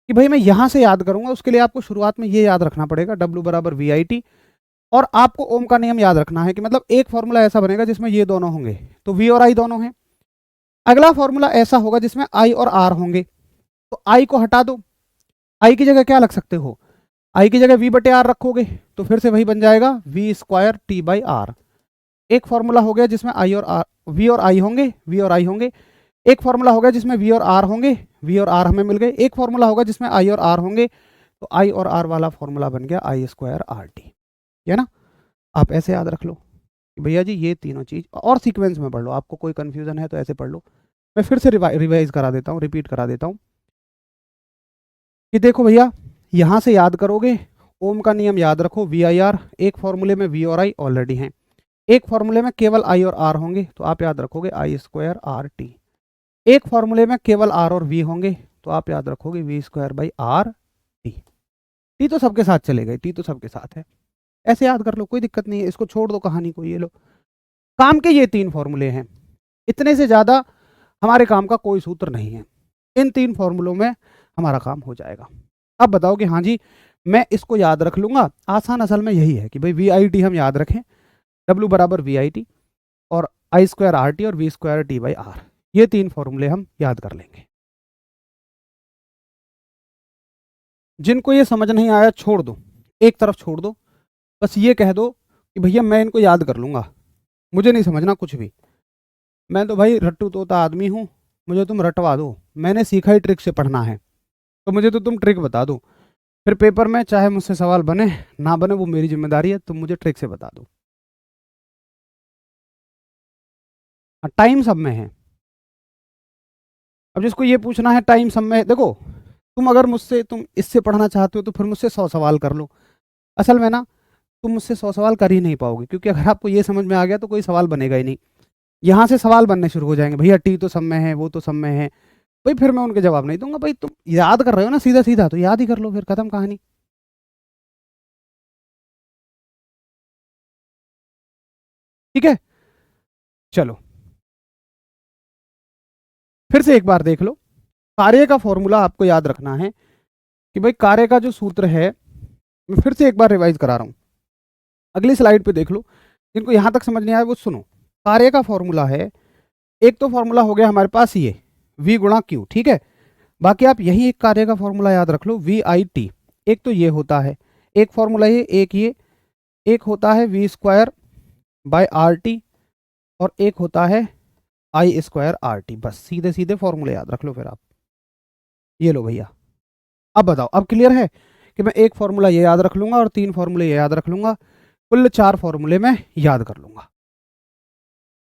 कि भाई मैं यहां से याद करूंगा, उसके लिए आपको शुरुआत में ये याद रखना पड़ेगा W बराबर वी आई टी, और आपको ओम का नियम याद रखना है कि मतलब एक फॉर्मूला ऐसा बनेगा जिसमें ये दोनों होंगे तो वी और आई दोनों हैं। अगला फॉर्मूला ऐसा होगा जिसमें आई और आर होंगे, तो आई को हटा दो, आई की जगह क्या रख सकते हो, आई की जगह वी बटे आर रखोगे तो फिर से वही बन जाएगा V square T by R. एक फॉर्मूला हो गया जिसमें आई और आर, वी और आई होंगे, वी और आई होंगे। एक फॉर्मूला हो गया जिसमें वी और आर होंगे, वी और आर हमें मिल गए। एक फॉर्मूला होगा जिसमें आई और आर होंगे, तो आई और आर वाला फॉर्मूला बन गया आई स्क्वायर आर टी, है ना। आप ऐसे याद रख लो कि भैया जी ये तीनों चीज, और सीक्वेंस में पढ़ लो, आपको कोई कंफ्यूजन है तो ऐसे पढ़ लो। मैं फिर से रिवाइज करा देता हूँ, रिपीट करा देता हूँ कि देखो भैया यहां से याद करोगे, ओम का नियम याद रखो, वी आई आर, एक फॉर्मूले में वी और आई ऑलरेडी हैं, एक फॉर्मूले में केवल आई और आर होंगे तो आप याद रखोगे आई स्क्वायर आर टी। एक फॉर्मूले में केवल आर और वी होंगे तो आप याद रखोगे V square by R T. T तो सबके साथ चले गए, टी तो सबके साथ है, ऐसे याद कर लो, कोई दिक्कत नहीं है, इसको छोड़ दो कहानी को। ये लो, काम के ये 3 फॉर्मूले हैं, इतने से ज़्यादा हमारे काम का कोई सूत्र नहीं है। इन 3 फॉर्मूलों में हमारा काम हो जाएगा। अब बताओ कि हाँ जी मैं इसको याद रख लूंगा। आसान असल में यही है कि भाई वी आई टी हम याद रखें, डब्ल्यू बराबर वी आई टी और आई स्क्वायर आर टी और V square T by R, ये 3 फॉर्मूले हम याद कर लेंगे। जिनको ये समझ नहीं आया छोड़ दो, एक तरफ छोड़ दो, बस ये कह दो कि भैया मैं इनको याद कर लूंगा, मुझे नहीं समझना कुछ भी, मैं तो भाई रट्टू तोता आदमी हूँ, मुझे तुम रटवा दो, मैंने सीखा ही ट्रिक से पढ़ना है, तो मुझे तो तुम ट्रिक बता दो। फिर पेपर में चाहे मुझसे सवाल बने ना बने वो मेरी जिम्मेदारी है, तुम मुझे ट्रिक से बता दो। टाइम सब में है। अब जिसको ये पूछना है टाइम सब में, देखो तुम अगर मुझसे तुम इससे पढ़ना चाहते हो तो फिर मुझसे 100 सवाल कर लो। असल में ना तुम मुझसे 100 सवाल कर ही नहीं पाओगे, क्योंकि अगर आपको ये समझ में आ गया तो कोई सवाल बनेगा ही नहीं। यहाँ से सवाल बनने शुरू हो जाएंगे, भैया टी तो सब में है, वो तो सब में है, भाई फिर मैं उनके जवाब नहीं दूंगा। भाई तुम याद कर रहे हो ना सीधा सीधा, तो याद ही कर लो, फिर खत्म कहानी। ठीक है, चलो फिर से एक बार देख लो। कार्य का फॉर्मूला आपको याद रखना है कि भाई कार्य का जो सूत्र है, मैं फिर से एक बार रिवाइज करा रहा हूं, अगली स्लाइड पे देख लो, जिनको यहां तक समझ नहीं आया वो सुनो। कार्य का फॉर्मूला है, एक तो फॉर्मूला हो गया हमारे पास ये v गुणा क्यू, ठीक है। बाकी आप यही एक कार्य का फॉर्मूला याद रख लो, वी आई टी। एक तो ये होता है, एक फॉर्मूला ये, एक ये, एक होता है V square by R T और एक होता है आई स्क्वायर आर टी। बस सीधे सीधे फॉर्मूले याद रख लो फिर आप। ये लो भैया, अब बताओ, अब क्लियर है कि मैं एक फॉर्मूला ये याद रख लूंगा और 3 फॉर्मूले ये याद रख लूंगा, कुल 4 फॉर्मूले मैं याद कर लूंगा।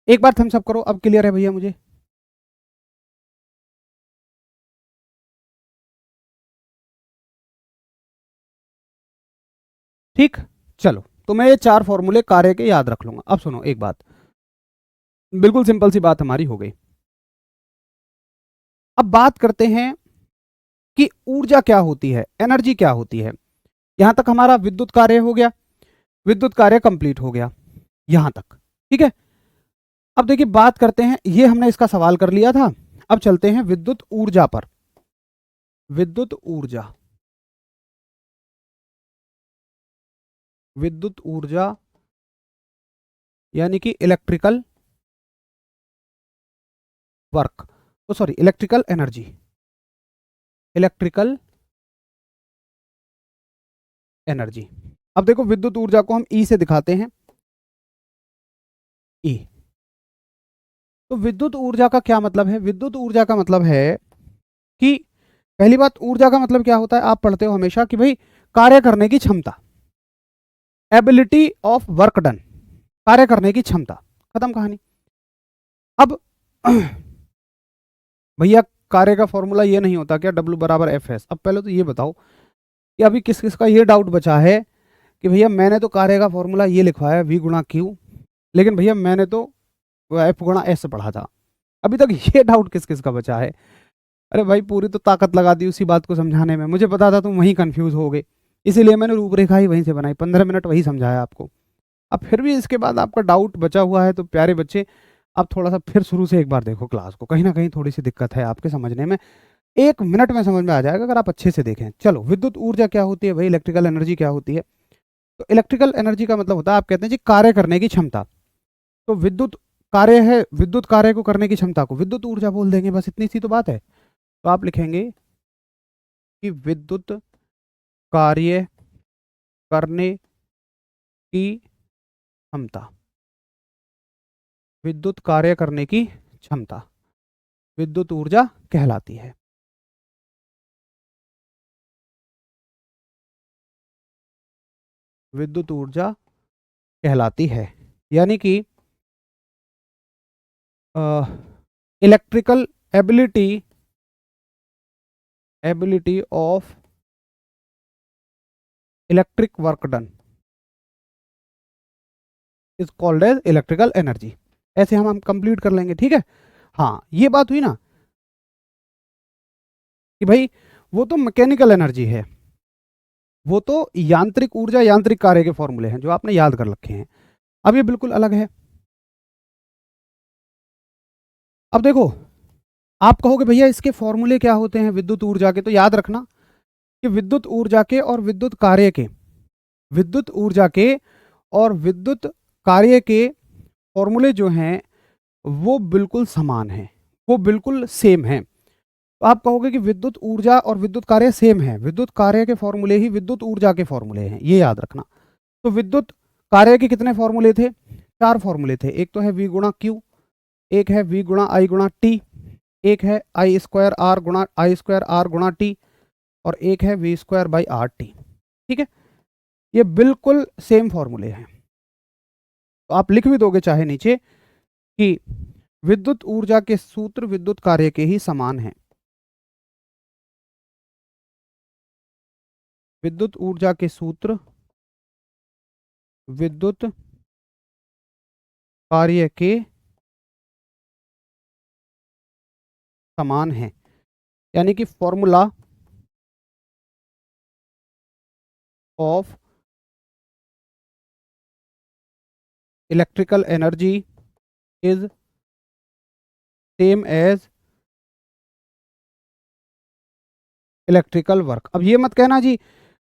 एक बार थम्स अप करो, अब क्लियर है भैया मुझे। ठीक, चलो तो मैं ये 4 फॉर्मूले कार्य के याद रख लूंगा। अब सुनो एक बात, बिल्कुल सिंपल सी बात हमारी हो गई। अब बात करते हैं कि ऊर्जा क्या होती है, एनर्जी क्या होती है। यहां तक हमारा विद्युत कार्य हो गया, विद्युत कार्य कंप्लीट हो गया यहां तक, ठीक है। अब देखिए बात करते हैं, ये हमने इसका सवाल कर लिया था, अब चलते हैं विद्युत ऊर्जा पर। विद्युत ऊर्जा, विद्युत ऊर्जा यानी कि इलेक्ट्रिकल वर्क, तो sorry electrical energy, electrical energy. अब देखो विद्युत ऊर्जा को हम ई से दिखाते हैं, ई। तो विद्युत ऊर्जा का क्या मतलब है, विद्युत ऊर्जा का मतलब है कि पहली बात, ऊर्जा का मतलब क्या होता है, आप पढ़ते हो हमेशा कि भाई कार्य करने की क्षमता, एबिलिटी ऑफ वर्क डन, कार्य करने की क्षमता, खत्म कहानी। अब भैया कार्य का फॉर्मूला ये नहीं होता क्या, डब्ल्यू बराबर एफ एस। अब पहले तो ये बताओ कि अभी किस किस का ये डाउट बचा है कि भैया मैंने तो कार्य का फॉर्मूला ये लिखवाया वी गुणा क्यू, लेकिन भैया मैंने तो एफ गुणा एस पढ़ा था। अभी तक ये डाउट किस किस का बचा है। अरे भाई पूरी तो ताकत लगा दी उसी बात को समझाने में, मुझे पता था तुम वहीं कंफ्यूज हो गए, इसीलिए मैंने रूपरेखा ही वहीं से बनाई, 15 मिनट वही समझाया आपको। अब फिर भी इसके बाद आपका डाउट बचा हुआ है, तो प्यारे बच्चे आप थोड़ा सा फिर शुरू से एक बार देखो क्लास को, कहीं ना कहीं थोड़ी सी दिक्कत है आपके समझने में, 1 मिनट में समझ में आ जाएगा अगर आप अच्छे से देखें। चलो विद्युत ऊर्जा क्या होती है भाई, इलेक्ट्रिकल एनर्जी क्या होती है। तो इलेक्ट्रिकल एनर्जी का मतलब होता है, आप कहते हैं जी कार्य करने की क्षमता, तो विद्युत कार्य है, विद्युत कार्य को करने की क्षमता को विद्युत ऊर्जा बोल देंगे, बस इतनी सी तो बात है। तो आप लिखेंगे कि विद्युत कार्य करने की क्षमता, विद्युत कार्य करने की क्षमता विद्युत ऊर्जा कहलाती है। विद्युत ऊर्जा कहलाती है, यानी कि electrical ability, ability of electric work done, is called as electrical energy. ऐसे हम कंप्लीट कर लेंगे, ठीक है। हाँ, ये बात हुई ना कि भाई वो तो मैकेनिकल एनर्जी है, वो तो यांत्रिक ऊर्जा, यांत्रिक कार्य के फॉर्मूले हैं जो आपने याद कर रखे हैं। अब ये बिल्कुल अलग है। अब देखो, आप कहोगे भैया इसके फॉर्मूले क्या होते हैं विद्युत ऊर्जा के, तो याद रखना कि विद्युत ऊर्जा के और विद्युत कार्य के, विद्युत ऊर्जा के और विद्युत कार्य के फॉर्मूले जो हैं वो बिल्कुल समान हैं, वो बिल्कुल सेम हैं। तो आप कहोगे कि विद्युत ऊर्जा और विद्युत कार्य सेम है, विद्युत कार्य के फॉर्मूले ही विद्युत ऊर्जा के फॉर्मूले हैं, ये याद रखना। तो विद्युत कार्य के कितने फॉर्मूले थे? 4 फॉर्मूले थे। एक तो है V गुणा Q, एक है V गुणा I गुणा T, एक है I स्क्वायर R गुणा I स्क्वायर R गुणा T, और एक है V square by R T. ठीक है, ये बिल्कुल सेम फॉर्मूले हैं। तो आप लिख भी दोगे चाहे नीचे कि विद्युत ऊर्जा के सूत्र विद्युत कार्य के ही समान हैं। विद्युत ऊर्जा के सूत्र विद्युत कार्य के समान हैं, यानी कि formula of electrical energy is same as electrical work. अब ये मत कहना जी,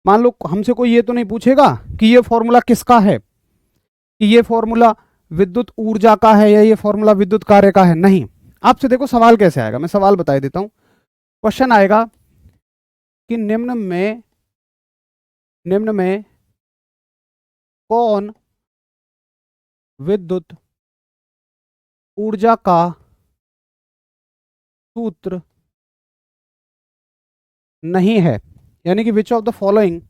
मान लो हमसे कोई ये तो नहीं पूछेगा कि ये फॉर्मूला किसका है, कि ये फॉर्मूला विद्युत ऊर्जा का है या ये फॉर्मूला विद्युत कार्य का है। नहीं, आपसे देखो सवाल कैसे आएगा, मैं सवाल बता देता हूं। क्वेश्चन आएगा कि निम्न में कौन विद्युत ऊर्जा का सूत्र नहीं है, यानी कि which of the following,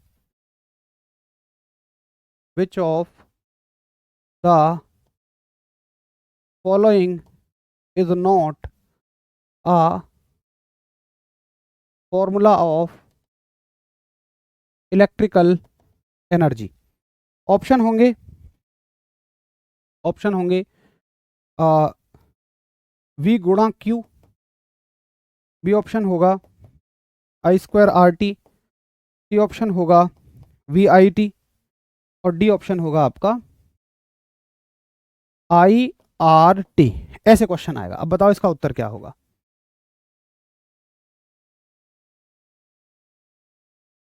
which of the following is not a formula of electrical energy. Option होंगे, ऑप्शन होंगे V गुणा Q, बी ऑप्शन होगा I square R T, C option होगा वी आई टी, और डी ऑप्शन होगा आपका I R T. ऐसे question आएगा। अब बताओ इसका उत्तर क्या होगा?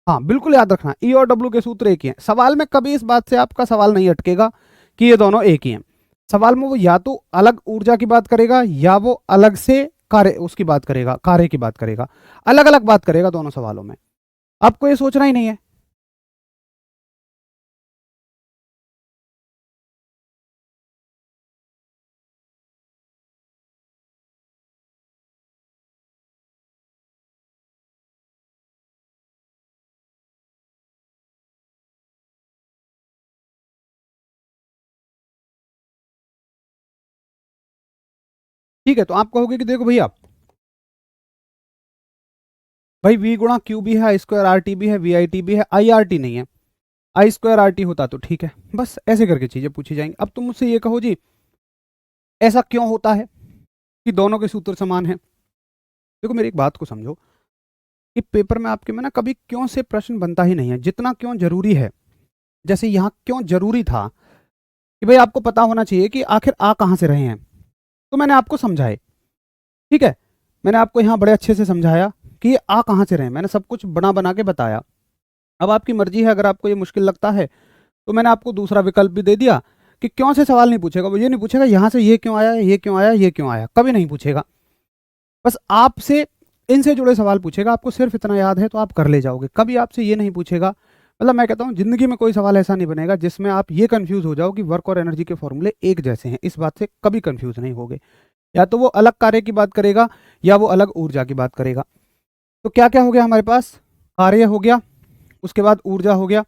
हाँ, बिल्कुल याद रखना, ई और डब्ल्यू के सूत्र एक ही हैं। सवाल में कभी इस बात से आपका सवाल नहीं अटकेगा कि ये दोनों एक ही हैं। सवाल में वो या तो अलग ऊर्जा की बात करेगा या वो अलग से कार्य उसकी बात करेगा, कार्य की बात करेगा, अलग अलग बात करेगा दोनों सवालों में। आपको ये सोचना ही नहीं है। ठीक है, तो आप कहोगे कि देखो भैया, भाई V गुणा Q भी है, आई स्क्वायर आर टी भी है, वी आई टी भी है, आई आर टी नहीं है। आई स्क्वायर आर टी होता तो ठीक है। बस ऐसे करके चीजें पूछी जाएंगी। अब तुम मुझसे ये कहो जी, ऐसा क्यों होता है कि दोनों के सूत्र समान हैं? देखो मेरी एक बात को समझो कि पेपर में आपके में ना कभी क्यों से प्रश्न बनता ही नहीं है, जितना क्यों जरूरी है। जैसे यहाँ क्यों जरूरी था कि भाई आपको पता होना चाहिए कि आखिर आ कहाँ से रहे हैं, तो मैंने आपको समझाए। ठीक है, मैंने आपको यहाँ बड़े अच्छे से समझाया कि ये आ कहाँ से रहे, मैंने सब कुछ बना बना के बताया। अब आपकी मर्जी है, अगर आपको ये मुश्किल लगता है तो मैंने आपको दूसरा विकल्प भी दे दिया कि क्यों से सवाल नहीं पूछेगा। वो ये नहीं पूछेगा यहाँ से ये क्यों आया, ये क्यों आया, ये क्यों आया, कभी नहीं पूछेगा। बस आपसे इनसे जुड़े सवाल पूछेगा। आपको सिर्फ इतना याद है तो आप कर ले जाओगे, कभी आपसे ये नहीं पूछेगा। मतलब मैं कहता हूँ जिंदगी में कोई सवाल ऐसा नहीं बनेगा जिसमें आप ये कंफ्यूज हो जाओ कि वर्क और एनर्जी के फॉर्मूले एक जैसे हैं। इस बात से कभी कंफ्यूज नहीं होगे। या तो वो अलग कार्य की बात करेगा या वो अलग ऊर्जा की बात करेगा। तो क्या क्या हो गया हमारे पास? कार्य हो गया, उसके बाद ऊर्जा हो गया।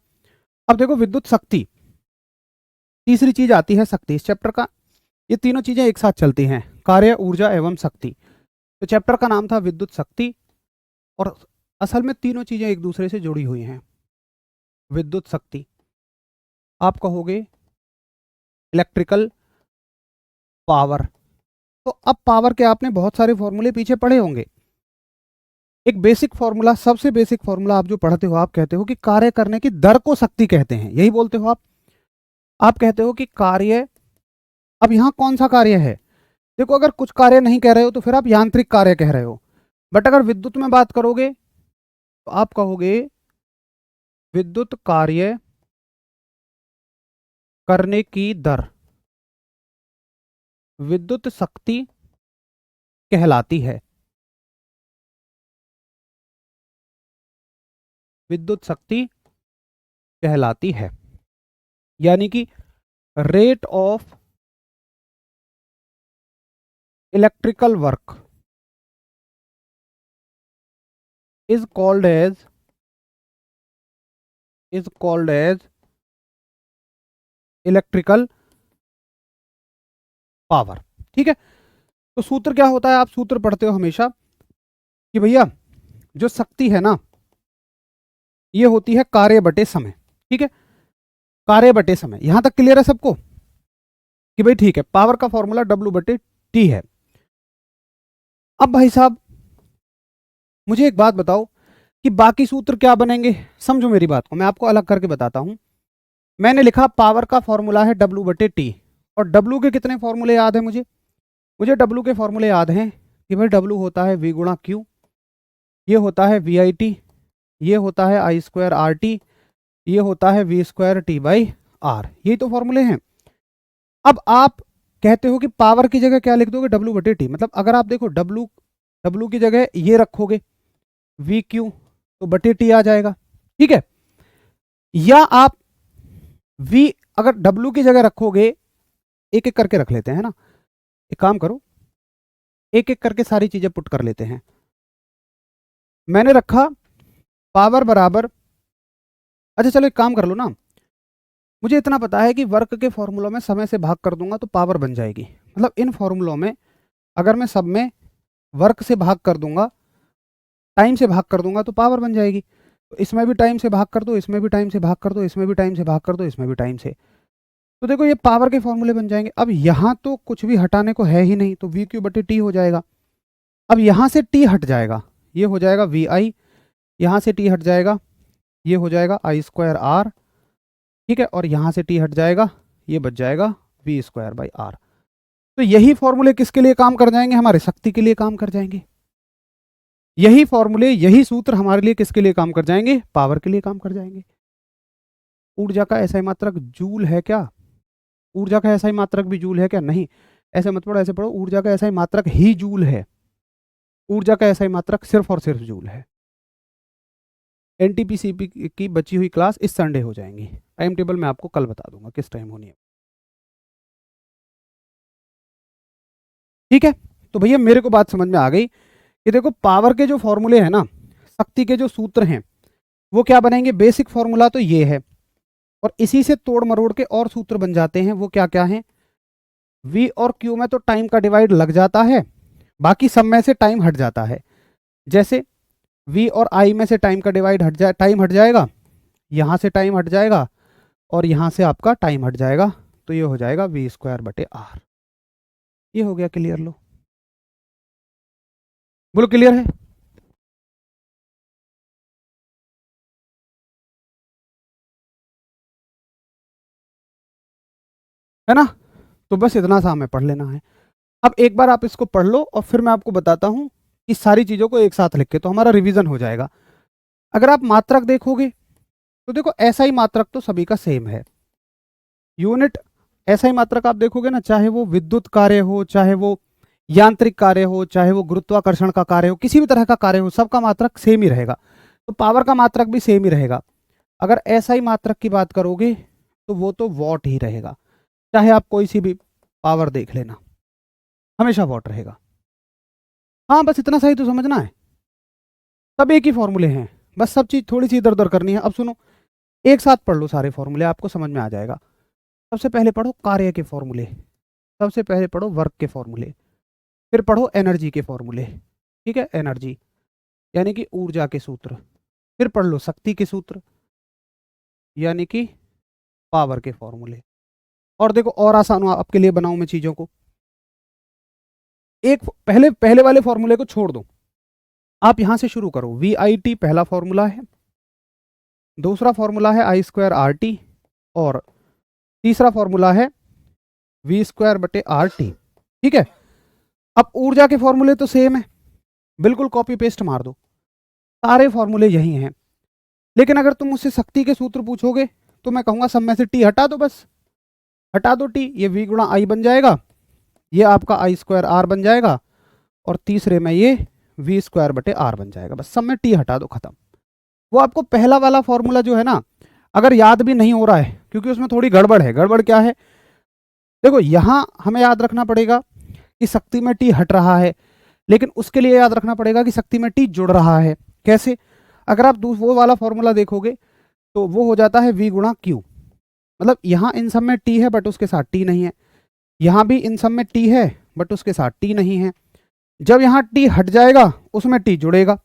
अब देखो विद्युत शक्ति, तीसरी चीज आती है शक्ति इस चैप्टर का। ये तीनों चीजें एक साथ चलती हैं, कार्य, ऊर्जा एवं शक्ति। तो चैप्टर का नाम था विद्युत शक्ति, और असल में तीनों चीजें एक दूसरे से जुड़ी हुई हैं। विद्युत शक्ति, आप कहोगे इलेक्ट्रिकल पावर। तो अब पावर के आपने बहुत सारे फॉर्मूले पीछे पढ़े होंगे। एक बेसिक फॉर्मूला, सबसे बेसिक फॉर्मूला आप जो पढ़ते हो, आप कहते हो कि कार्य करने की दर को शक्ति कहते हैं, यही बोलते हो आप कहते हो कि कार्य, अब यहां कौन सा कार्य है? देखो, अगर कुछ कार्य नहीं कह रहे हो तो फिर आप यांत्रिक कार्य कह रहे हो, बट अगर विद्युत में बात करोगे तो आप कहोगे विद्युत कार्य करने की दर विद्युत शक्ति कहलाती है। विद्युत शक्ति कहलाती है, यानी कि rate of electrical work is called as electrical power. ठीक है, तो सूत्र क्या होता है? आप सूत्र पढ़ते हो हमेशा कि भैया जो शक्ति है ना, ये होती है कार्य बटे समय। ठीक है, कार्य बटे समय, यहां तक क्लियर है सबको कि भाई ठीक है, पावर का फॉर्मूला W बटे T है। अब भाई साहब मुझे एक बात बताओ कि बाकी सूत्र क्या बनेंगे? समझो मेरी बात को, मैं आपको अलग करके बताता हूं। मैंने लिखा पावर का फॉर्मूला है W बटे T, और W के कितने फॉर्मूले याद है मुझे W के फॉर्मूले याद हैं कि भाई W होता है V गुणा Q, ये होता है VIT, ये होता है I²RT, ये होता है V²T बाई आर। यही तो फॉर्मूले हैं। अब आप कहते हो कि पावर की जगह क्या लिख दोगे? W बटे T। मतलब अगर आप देखो W की जगह ये रखोगे VQ, तो बटे T आ जाएगा। ठीक है, या आप V अगर W की जगह रखोगे, एक एक करके रख लेते हैं ना, एक काम करो, एक एक करके सारी चीजें पुट कर लेते हैं। मैंने रखा पावर बराबर, अच्छा चलो एक काम कर लो ना, मुझे इतना पता है कि वर्क के फॉर्मूलों में समय से भाग कर दूंगा तो पावर बन जाएगी। मतलब इन फॉर्मूलों में अगर मैं सब में वर्क से भाग कर दूंगा, टाइम से भाग कर दूंगा तो पावर बन जाएगी। तो इसमें भी टाइम से भाग कर दो, इसमें भी टाइम से भाग कर दो, इसमें भी टाइम से भाग कर दो, इसमें भी टाइम से, तो देखो ये पावर के फॉर्मूले बन जाएंगे। अब यहां तो कुछ भी हटाने को है ही नहीं, तो VQ बटे T हो जाएगा। अब यहां से T हट जाएगा, ये हो जाएगा VI, यहां से T हट जाएगा, ये हो जाएगा I²R। ठीक है, और यहां से T हट जाएगा, ये बच जाएगा V²/R। तो यही फॉर्मूले किसके लिए काम कर जाएंगे? हमारे शक्ति के लिए काम कर जाएंगे। यही फॉर्मूले, यही सूत्र हमारे लिए किसके लिए काम कर जाएंगे? पावर के लिए काम कर जाएंगे। ऊर्जा का ऐसा ही मात्रक जूल है क्या? ऊर्जा का ऐसा ही मात्रक भी जूल है क्या? नहीं, ऐसे मत पढ़ो, ऐसे पढ़ो, ऊर्जा का ऐसा ही मात्रक ही जूल है। ऊर्जा का ऐसा ही मात्रक सिर्फ और सिर्फ जूल है। NTPC की बची हुई क्लास इस संडे हो जाएंगी। टाइम टेबल मैं आपको कल बता दूंगा किस टाइम होनी है। ठीक है, तो भैया मेरे को बात समझ में आ गई कि देखो पावर के जो फॉर्मूले हैं ना, शक्ति के जो सूत्र हैं, वो क्या बनेंगे? बेसिक फॉर्मूला तो ये है, और इसी से तोड़ मरोड़ के और सूत्र बन जाते हैं। वो क्या क्या है? V और Q में तो टाइम का डिवाइड लग जाता है, बाकी सब में से टाइम हट जाता है। जैसे V और I में से टाइम का डिवाइड टाइम हट जाएगा, यहां से टाइम हट जाएगा, और यहां से आपका टाइम हट जाएगा, तो ये हो जाएगा V²/R। ये हो गया क्लियर। लो बोलो क्लियर है ना? तो बस इतना सा हमें पढ़ लेना है। अब एक बार आप इसको पढ़ लो और फिर मैं आपको बताता हूं इस सारी चीजों को एक साथ लिख के, तो हमारा रिवीजन हो जाएगा। अगर आप मात्रक देखोगे तो देखो ऐसा ही मात्रक तो सभी का सेम है। यूनिट ऐसा ही मात्रक आप देखोगे ना, चाहे वो विद्युत कार्य हो, चाहे वो यांत्रिक कार्य हो, चाहे वो गुरुत्वाकर्षण का कार्य हो, किसी भी तरह का कार्य हो, सबका मात्रक सेम ही रहेगा। तो पावर का मात्रक भी सेम ही रहेगा। अगर ऐसा ही मात्रक की बात करोगे तो वो तो वॉट ही रहेगा। चाहे आप कोई सी भी पावर देख लेना, हमेशा वॉट रहेगा। हाँ, बस इतना सही तो समझना है, सब एक ही फॉर्मूले हैं, बस सब चीज थोड़ी सी इधर उधर करनी है। अब सुनो, एक साथ पढ़ लो सारे फॉर्मूले, आपको समझ में आ जाएगा। सबसे पहले पढ़ो कार्य के फॉर्मूले, सबसे पहले पढ़ो वर्क के फॉर्मूले, फिर पढ़ो एनर्जी के फॉर्मूले। ठीक है, एनर्जी यानी कि ऊर्जा के सूत्र। फिर पढ़ लो शक्ति के सूत्र यानी कि पावर के फॉर्मूले। और देखो और आसान आपके लिए बनाऊं मैं चीजों को। एक पहले पहले वाले फॉर्मूले को छोड़ दो, आप यहां से शुरू करो। वी आई टी पहला फॉर्मूला है, दूसरा फॉर्मूला है आई स्क्वायर आर टी, और तीसरा फॉर्मूला है वी स्क्वायर बटे आर टी। ठीक है, अब ऊर्जा के फॉर्मूले तो सेम है, बिल्कुल कॉपी पेस्ट मार दो, सारे फॉर्मूले यही हैं। लेकिन अगर तुम मुझसे शक्ति के सूत्र पूछोगे तो मैं कहूंगा सब में से टी हटा दो, बस हटा दो टी, ये वी गुणा आई बन जाएगा, ये आपका आई स्क्वायर आर बन जाएगा, और तीसरे में ये वी स्क्वायर बटे आर बन जाएगा। बस सब में टी हटा दो, खत्म। वो आपको पहला वाला फॉर्मूला जो है ना, अगर याद भी नहीं हो रहा है, क्योंकि उसमें थोड़ी गड़बड़ है। गड़बड़ क्या है, देखो यहां हमें याद रखना पड़ेगा कि शक्ति में टी हट रहा है, लेकिन उसके लिए याद रखना पड़ेगा कि शक्ति में टी जुड़ रहा है। कैसे, अगर आप वो वाला फॉर्मूला देखोगे तो वो हो जाता है वी गुणा क्यू, मतलब यहां इन सब में टी है बट उसके साथ टी नहीं है, यहां भी इन सब में टी है बट उसके साथ टी नहीं है। जब यहां टी हट जाएगा उसमें टी जुड़ेगा,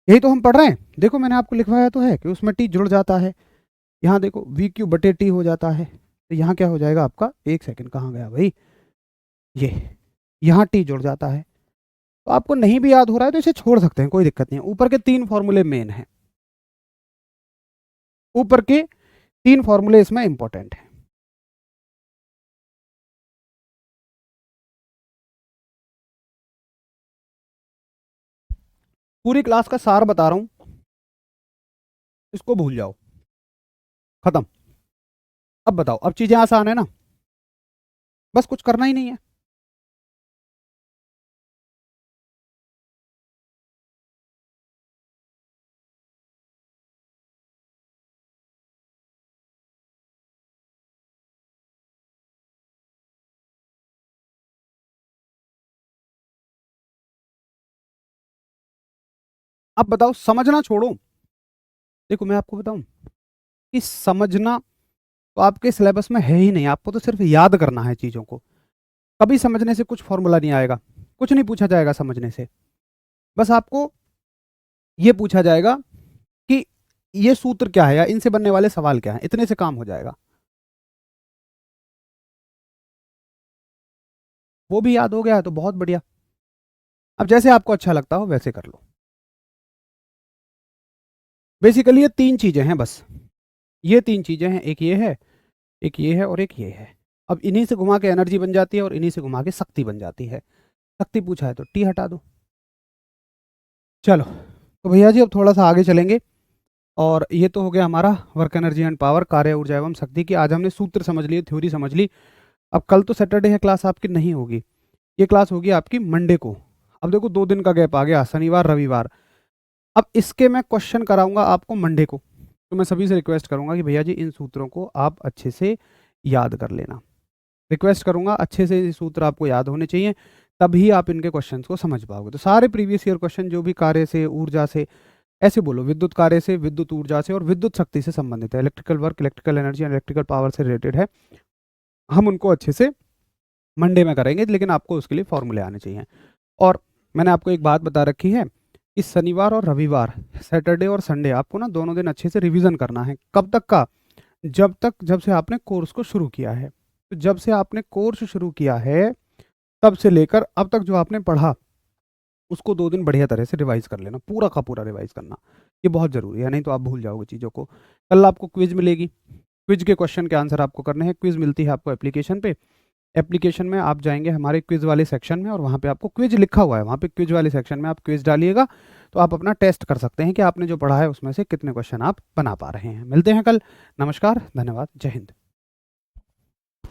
यही तो हम पढ़ रहे हैं। देखो मैंने आपको लिखवाया तो है कि उसमें टी जुड़ जाता है। यहाँ देखो वी क्यू बटे टी हो जाता है, तो यहाँ क्या हो जाएगा आपका, एक सेकंड कहाँ गया भाई, ये यहाँ टी जुड़ जाता है। तो आपको नहीं भी याद हो रहा है तो इसे छोड़ सकते हैं, कोई दिक्कत नहीं है। ऊपर के 3 फॉर्मूले मेन हैं, ऊपर के 3 फॉर्मूले इसमें इंपॉर्टेंट है। पूरी क्लास का सार बता रहा हूं, इसको भूल जाओ, खत्म। अब बताओ, अब चीजें आसान है ना, बस कुछ करना ही नहीं है। अब बताओ, समझना छोड़ो। देखो मैं आपको बताऊं कि समझना तो आपके सिलेबस में है ही नहीं, आपको तो सिर्फ याद करना है चीजों को। कभी समझने से कुछ फॉर्मूला नहीं आएगा, कुछ नहीं पूछा जाएगा समझने से। बस आपको ये पूछा जाएगा कि ये सूत्र क्या है या इनसे बनने वाले सवाल क्या है, इतने से काम हो जाएगा। वो भी याद हो गया है तो बहुत बढ़िया। अब जैसे आपको अच्छा लगता हो वैसे कर लो। बेसिकली ये 3 चीजें हैं बस, ये 3 चीजें हैं, एक ये है, एक ये है और एक ये है। अब इन्हीं से घुमा के एनर्जी बन जाती है और इन्हीं से घुमा के शक्ति बन जाती है। शक्ति पूछा है तो टी हटा दो। चलो तो भैया जी अब थोड़ा सा आगे चलेंगे, और ये तो हो गया हमारा वर्क एनर्जी एंड पावर, कार्य ऊर्जा एवं शक्ति की। आज हमने सूत्र समझ लिए, थ्योरी समझ ली। अब कल तो सैटरडे है, क्लास आपकी नहीं होगी, ये क्लास होगी आपकी मंडे को। अब देखो 2 दिन का गैप आ गया, शनिवार रविवार। अब इसके मैं क्वेश्चन कराऊंगा आपको मंडे को, तो मैं सभी से रिक्वेस्ट करूंगा कि भैया जी इन सूत्रों को आप अच्छे से याद कर लेना। रिक्वेस्ट करूंगा, अच्छे से ये सूत्र आपको याद होने चाहिए, तभी आप इनके क्वेश्चंस को समझ पाओगे। तो सारे प्रीवियस ईयर क्वेश्चन जो भी कार्य से, ऊर्जा से, ऐसे बोलो विद्युत कार्य से, विद्युत ऊर्जा से और विद्युत शक्ति से संबंधित है, electrical work, electrical energy and electrical power से रिलेटेड है, हम उनको अच्छे से मंडे में करेंगे। लेकिन आपको उसके लिए फॉर्मूले आने चाहिए। और मैंने आपको एक बात बता रखी है कि शनिवार और रविवार, सैटरडे और संडे, आपको ना दोनों दिन अच्छे से रिवीजन करना है। कब तक का, जब से आपने कोर्स को शुरू किया है। तो जब से आपने कोर्स शुरू किया है तब से लेकर अब तक जो आपने पढ़ा उसको 2 दिन बढ़िया तरह से रिवाइज कर लेना, पूरा का पूरा रिवाइज करना, ये बहुत ज़रूरी है, नहीं तो आप भूल जाओगे चीज़ों को। कल आपको क्विज मिलेगी, क्विज के क्वेश्चन के आंसर आपको करने हैं। क्विज मिलती है आपको एप्लीकेशन पे, एप्लीकेशन में आप जाएंगे हमारे क्विज वाले सेक्शन में, और वहाँ पे आपको क्विज लिखा हुआ है, वहाँ पे क्विज वाले सेक्शन में आप क्विज डालिएगा तो आप अपना टेस्ट कर सकते हैं कि आपने जो पढ़ा है उसमें से कितने क्वेश्चन आप बना पा रहे हैं। मिलते हैं कल, नमस्कार, धन्यवाद, जय हिंद।